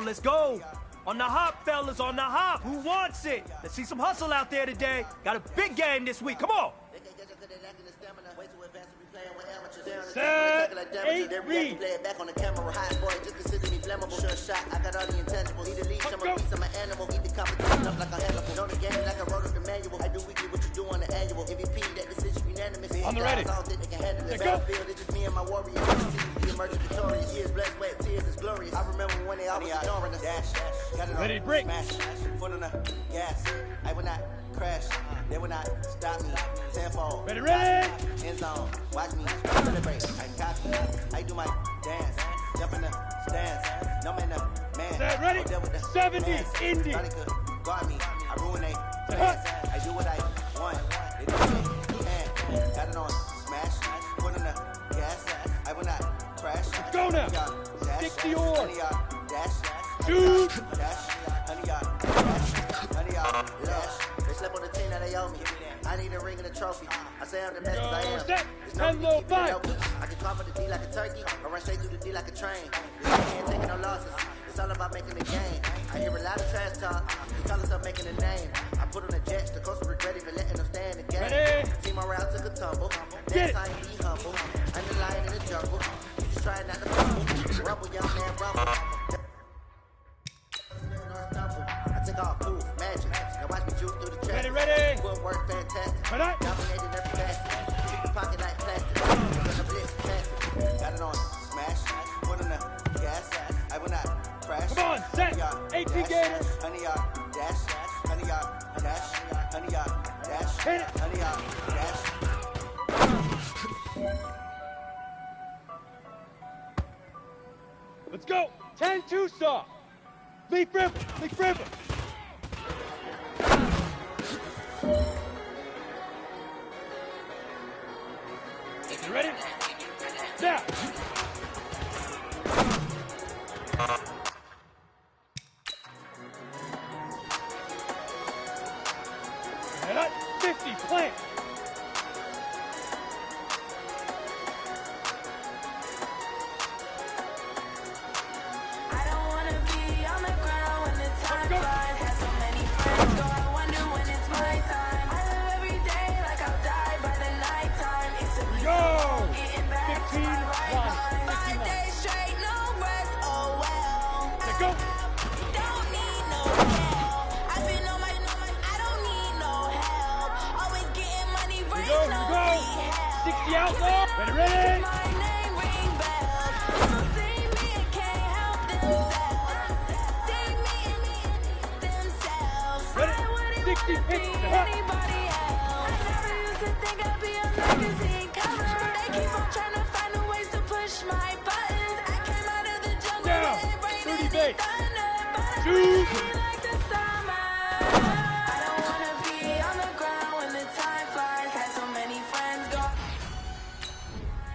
Let's go. On the hop, fellas, on the hop. Who wants it? Let's see some hustle out there today. Got a big game this week. Come on. Set, 8, read. Play it back on the camera. Hot boy, just consider me flammable. Sure shot, I got all the intangibles. Need to leave some of these, I'm an animal. Eat the competition up like a animal. Know the game like I wrote up the manual. I do weekly what you do on the annual. MVP, that decision unanimous. On the ready. I don't think they can handle it. Let's go. Battlefield, it's just me and my warriors. The emerging victorious. Years, blood, sweat, tears, is glorious. I remember when they always ignoring us. Dash, got it on. Ready to break. Smash, foot on the gas. I will not crash. They will not stop me. Tenfold. Ready. End zone. Watch me celebrate. I'm cocky. I do my dance. Jump in the stands. No man, Set, ready. 70, Indy. Guard me. I ruin they plans. I do what I want. They do what they can. Got it on smash. Foot on the gas. I will not crash. Let's go now. Stick the oar. Dash. Dude. Dash. Honey, dash. They slept on the team that they owe me. I need a ring and a trophy. I say I'm the best as I am. Set. There's no 10 low 5. I can cover the D like a turkey, or run straight through the D like a train. I ain't taking no losses. It's all about making the game. I hear a lot of trash talk. They call us up making a name. I put on the jets. The coach regretted for letting them stay in the game. Ready. Team morale took a tumble. Get it. I ain't be humble. I'm the lion in the jungle. You just try not to fumble. Rumble, young man, rumble. I took off, poof, magic. Now watch me juke through the track. Ready. Footwork fantastic. Right. Dominated every basket. Keep the pocket like plastic. Gonna blitz, plastic. Got it on smash. Foot on the gas. I will not crash. Come on, set. 18 Gators. Honey, dash. Honey, dash. Honey, dash. Hit it. Honey, dash. Let's go. 10-2 soft. Leaf river. You ready? Now. And at 50, plant. I don't wanna be on the ground when the time flies. Have so many friends, go I wonder when it's my time. I live every day like I'll die by the nighttime. It's a getting back to my right mind. 5 days straight, no rest, oh well. the outlaw. Ready, ready. My name ring bells. People see me and can't help themselves. See me and themselves. Ready. I wouldn't 60 wanna be pitches. anybody else. I never used to think I'd be a magazine cover. They keep on trying to find a ways to push my buttons. I came out of the jungle Down. and it rained 30 and base. it thunder, but I Two. feel like the summer. I don't wanna be on the ground when the time flies. Had so many friends go.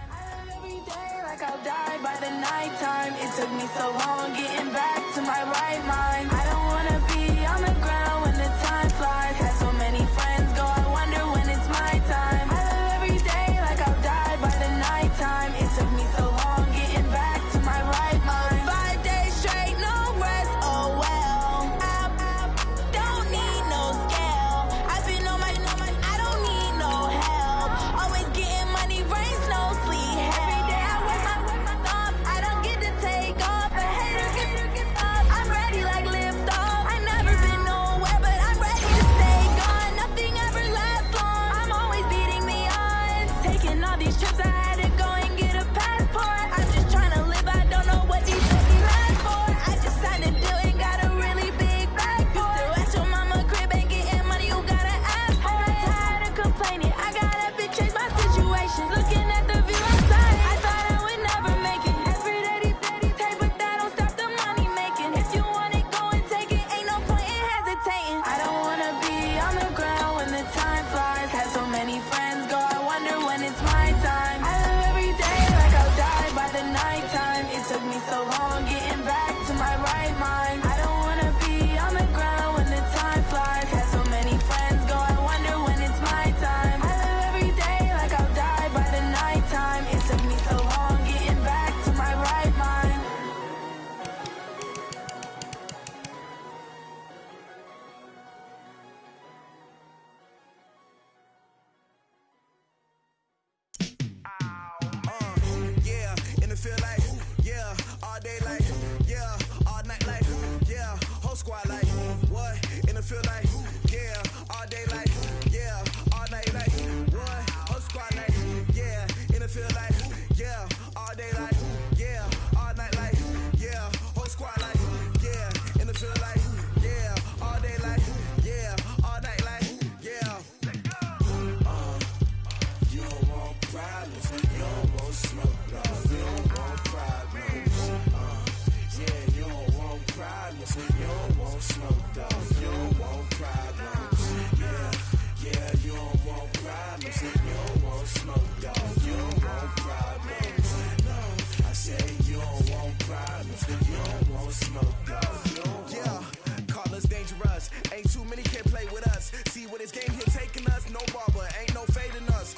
I live every day like I'll die by the nighttime. It took me so long getting back to my right mind. I don't wanna be on the ground when the time flies. Had so many friends go. I wonder when it's my time. I live every day like I'll die by the nighttime. It took me so long getting back to my right mind. 5 days straight, no rest. Oh well. I don't need no scale. I've been on my. I don't need no help. Always getting money, rain, snow, sleet. Every day I work my thumb. I don't get to take off. A hater get up. I'm ready like lift off. I never been nowhere, but I'm ready to stay gone. Nothing ever lasts long. I'm always beating the odds. Taking all these trips, I had to go and get a passport. I'm just trying to live. I don't know what these things last for. I just signed a deal and got a really big bag for it. Still at your mama crib and getting money, you gotta ask for it. Tired of complaining. I gotta change my situation. Looking at the view outside, I thought I would never make it. Every day take, but that don't stop the money making. If you want it, go and take it. Ain't no point in hesitating. I don't wanna be on the ground when the time flies. Had so many friends go. I wonder when it's my time. I live every day like I'll die by the nighttime. It took me so long getting back to my right mind. I don't wanna be on the ground when the time flies. Had so many friends go. I wonder when it's my time. I live every day like I'll die by the nighttime. It took me so long getting back to my right mind. Yeah, and it feel like, yeah, all day like, yeah, all night like, yeah, whole squad like, what? And it feel like, yeah, all day like, yeah, all night like, what? Whole squad like, yeah, and it feel like, yeah, all day like, yeah, all night like, yeah, whole squad like, yeah, and it feel like, yeah, all day like, yeah, all night like, yeah. You don't want problems, you don't want smoke, no. You don't want problems, yeah, you don't want problems, you don't want smoke, dog. You don't want problems, yeah, you don't want problems, you don't want smoke, dog. You don't want problems, no. I say you don't want problems, you don't want smoke, dog. Yeah, call us dangerous, ain't too many can play with us. See what this game here taking us, no barber, ain't no fading us.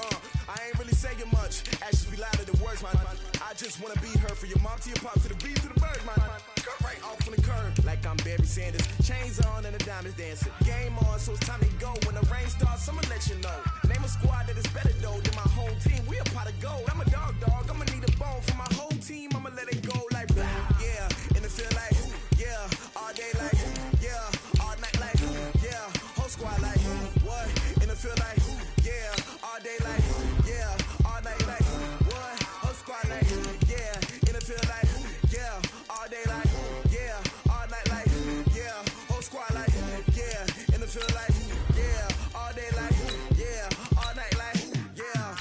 I ain't really saying much. Actions be louder than words, man. I just wanna be heard. For your mom to your pop, to the beat, to the bird, man. Cut right off on the curb, like I'm Barry Sanders. Chains on and the diamonds dancing. Game on, so it's time to go. When the rain starts, I'ma let you know. Name a squad that is better though than my home team. We a pot of gold. I'm a dog. I'ma need a bone for my whole team. I'ma let it go like blah. Yeah, and it feel like, yeah, all day like, yeah, all night like, yeah, whole squad like, what? And it feel like, yeah, all day like, yeah, all night like, what? Whole squad like, yeah, and it feel like, yeah, all day like, yeah, all night like, yeah, whole squad like, yeah, and it feel like, yeah, all day like, yeah, all night like, yeah.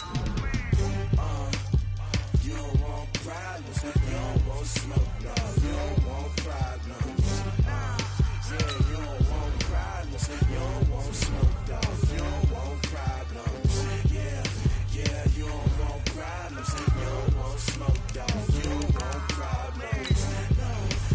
You don't want problems, you don't want smoke, no. You don't want problems, yeah, you don't want problems, you don't want smoke, dog. You don't want problems, yeah, you don't want problems, you don't want smoke, dog. You don't want problems, no.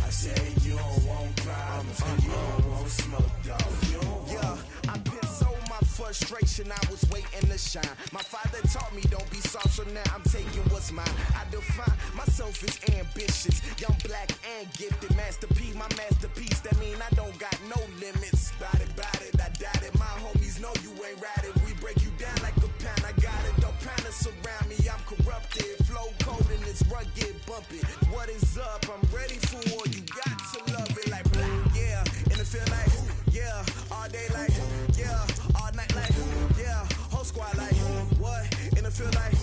I say you don't want problems, you don't want smoke, dog. You don't want. I put so my frustration, I was waiting to shine. My father taught me don't be soft, so now I'm taking what's mine. I define myself as ambitious, young, black, and gifted. Masterpiece, my masterpiece. That mean I don't got no limits. Bout it, I doubt it. My homies know you ain't ratted. We break you down like a pound. I got it. Don't pound us around me. I'm corrupted. Flow cold and it's rugged, bump it. What is up? I'm ready for war. You got to love it like black. Yeah, and it feel like, yeah, all day like, yeah, all night like, yeah, whole squad like, what? And it feel like,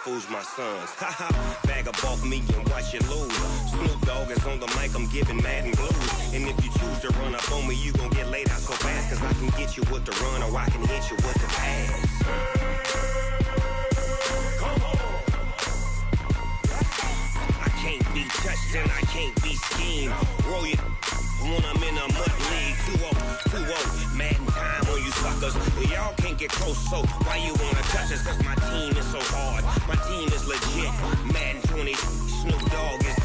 Fools my sons. Haha, bag up off me and watch you lose. Snoop Dogg is on the mic, I'm giving Madden blues. And if you choose to run up on me, you gon' get laid out so fast. Cause I can get you with the run or I can hit you with the pass. I can't be touched and I can't be schemed. Roll you when I'm in a mud league. 2-0, Madden time on you suckers. Y'all can't get close, so why you wanna touch us? Cause my team is so hard. My team is legit. Madden 20, Snoop Dogg is.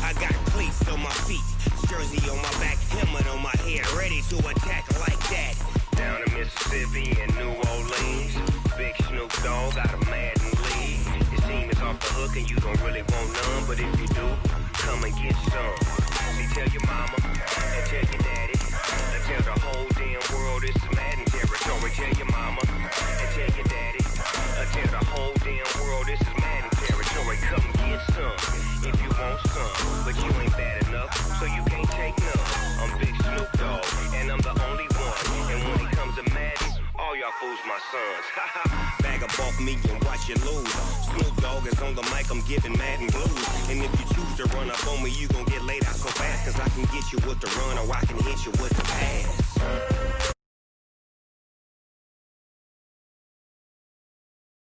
I got cleats on my feet, jersey on my back, helmet on my head, ready to attack like that. Down in Mississippi and New Orleans, big Snoop Dogg got a Madden league. His team is off the hook and you don't really want none, but if you do, come and get some. See, tell your mama and tell your daddy and tell the whole damn world this is Madden territory. Tell your mama and tell your daddy and tell the whole damn world this is Madden territory. Come get some if you want some, but you ain't bad enough, so you can't take none. I'm Big Snoop Dogg and I'm the only one. And when it comes to Madden, all y'all fools my sons. Bag up off me and watch you lose. Snoop Dogg is on the mic, I'm giving Madden blues. And if you choose to run up on me, you gon' get laid out so fast. Cause I can get you with the run or I can hit you with the pass.